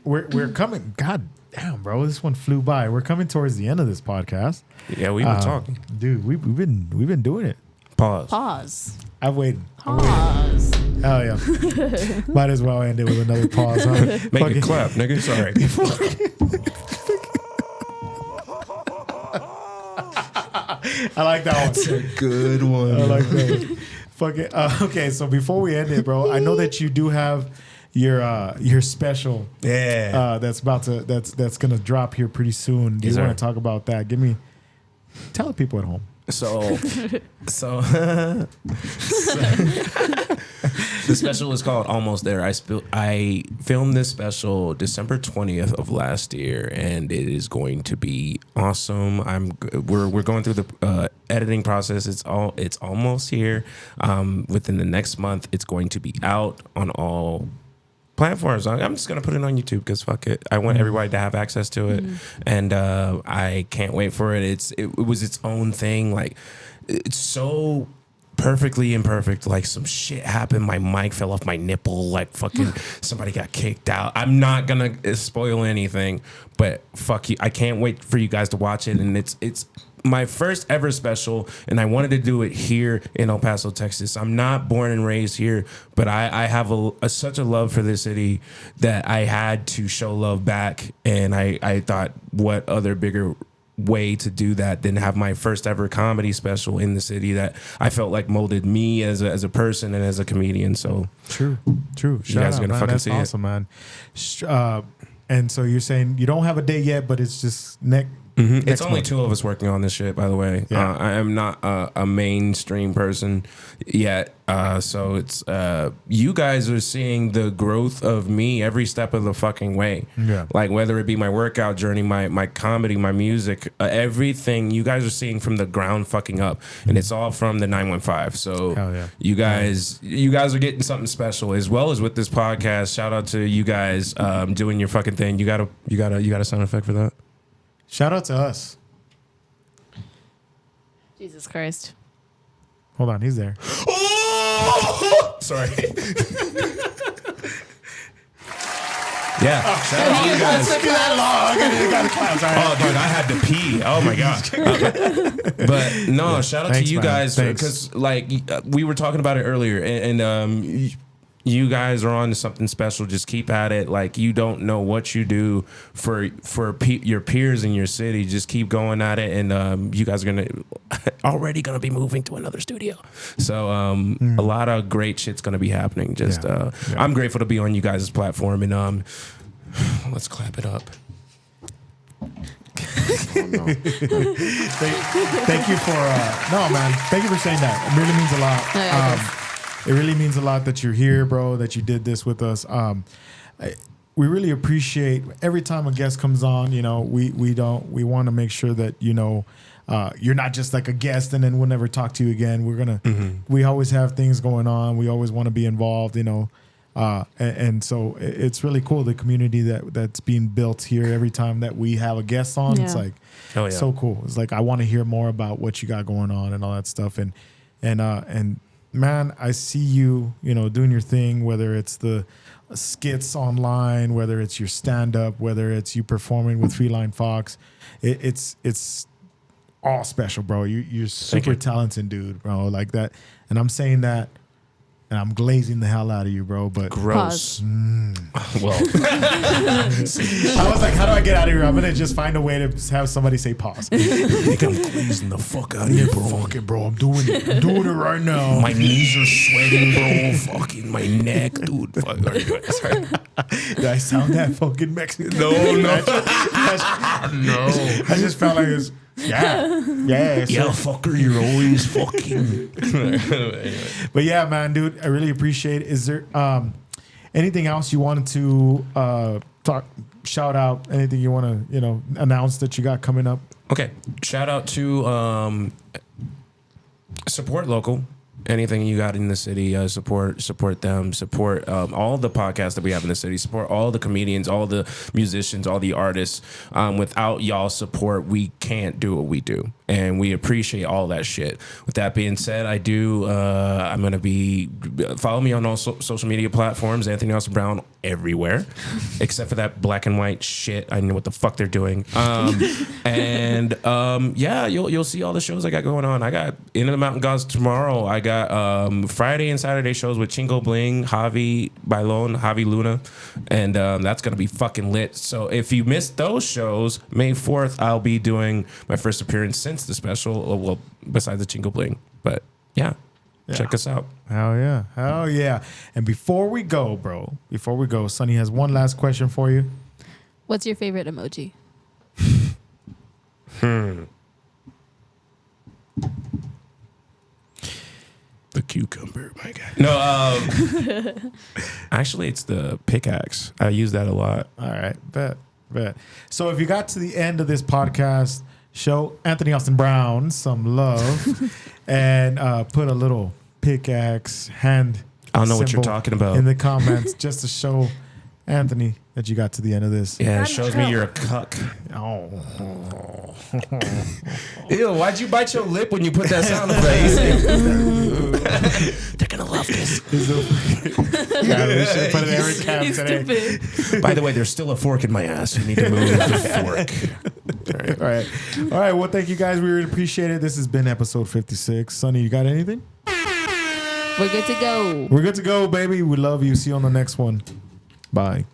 we're coming. God damn, bro, this one flew by. We're coming towards the end of this podcast. Yeah, we've been talking. Dude. We've been doing it. Pause. Pause. I've waited. Pause. Hell yeah. Might as well end it with another pause. Huh? Make Fuck it it. clap, nigga. Sorry. I like that one. That's a good one. I like that. Fuck it. Okay, so before we end it, bro, I know that you do have your special. Yeah. That's gonna drop here pretty soon. Do Yes, you want sir. to talk about that? Tell the people at home. So The special is called Almost There. I filmed this special December 20th of last year, and it is going to be awesome. We're going through the editing process. It's almost here. Within the next month, it's going to be out on all platforms. I'm just gonna put it on YouTube because fuck it. I want everybody to have access to it, and I can't wait for it. It was its own thing. Like, it's so perfectly imperfect. Like, some shit happened. My mic fell off my nipple. Like, fucking somebody got kicked out. I'm not gonna spoil anything, but fuck you. I can't wait for you guys to watch it. And it's my first ever special, and I wanted to do it here in El Paso, Texas. I'm not born and raised here, but I have such a love for this city that I had to show love back. And I thought, what other bigger way to do that than have my first ever comedy special in the city that I felt like molded me as a person and as a comedian. So True. You guys are gonna fucking That's see awesome, man. And so you're saying you don't have a date yet, but it's just next. It's only two of us working on this shit, by the way. Yeah. I am not a mainstream person yet. So it's you guys are seeing the growth of me every step of the fucking way. Yeah. Like, whether it be my workout journey, my comedy, my music, everything you guys are seeing from the ground fucking up. And it's all from the 915. So Hell yeah. you guys are getting something special, as well as with this podcast. Shout out to you guys doing your fucking thing. You got a sound effect for that? Shout out to us. Jesus Christ. Hold on, he's there. Sorry. Yeah. Shout out to you guys. Oh, dude, I had to pee. Oh my god. But no, shout out Thanks, to you man. guys, Thanks. because like we were talking about it earlier, and you guys are on to something special. Just keep at it. Like, you don't know what you do for your peers in your city. Just keep going at it, and you guys are already gonna be moving to another studio. So a lot of great shit's gonna be happening. Just I'm grateful to be on you guys' platform, and let's clap it up. Thank you for no, man. Thank you for saying that. It really means a lot. Yeah, It really means a lot that you're here, bro, that you did this with us. We really appreciate every time a guest comes on. You know, we want to make sure that, you know, you're not just like a guest and then we'll never talk to you again. We always have things going on. We always want to be involved, you know. And so it's really cool, the community that's being built here every time that we have a guest on. Yeah. It's like Hell yeah. so cool. It's like, I want to hear more about what you got going on and all that stuff. And man, I see you, you know, doing your thing, whether it's the skits online, whether it's your stand-up, whether it's you performing with Feline Fox. It's all special, bro. You're super talented, dude, bro. Like that. And I'm saying that, and I'm glazing the hell out of you, bro. But Gross. Well, I was like, how do I get out of here? I'm gonna just find a way to have somebody say pause. I think I'm glazing the fuck out of you, bro. Fucking bro, I'm doing it. I'm doing it right now. My knees are sweating, bro. Fucking my neck, dude. Fuck. Sorry. Did I sound that fucking Mexican? No. I just felt like it was, yeah. Yeah, fucker, you're always fucking. But yeah, man, dude, I really appreciate it. Is there anything else you wanted to shout out? Anything you want to, you know, announce that you got coming up? Okay, shout out to support local. Anything you got in the city, support them. Support all the podcasts that we have in the city. Support all the comedians, all the musicians, all the artists. Without y'all support, we can't do what we do, and we appreciate all that shit. With that being said, I'm gonna be follow me on all social media platforms. Anthony Austin Brown everywhere, except for that black and white shit. I know what the fuck they're doing. Yeah, you'll see all the shows I got going on. I got Into the Mountain Gods tomorrow. I got Friday and Saturday shows with Chingo Bling, Javi Bailon, Javi Luna, and that's gonna be fucking lit. So if you missed those shows, May 4th I'll be doing my first appearance since the special. Well, besides the Chingo Bling, but yeah. Check us out. Hell yeah. And before we go, Sonny has one last question for you. What's your favorite emoji? The cucumber, my guy. No, actually, it's the pickaxe. I use that a lot. All right, bet. So if you got to the end of this podcast, show Anthony Austin Brown some love and put a little pickaxe hand. I don't know what you're symbol talking about. in the comments just to show Anthony that you got to the end of this. Yeah, it shows me you're a cuck. Oh. Ew, why'd you bite your lip when you put that sound effect? They're gonna love this. God, we should put it in every cam He's today. stupid. By the way, there's still a fork in my ass. You need to move the fork. All right. Well, thank you guys. We really appreciate it. This has been episode 56. Sonny, you got anything? We're good to go. We're good to go, baby. We love you. See you on the next one. Bye.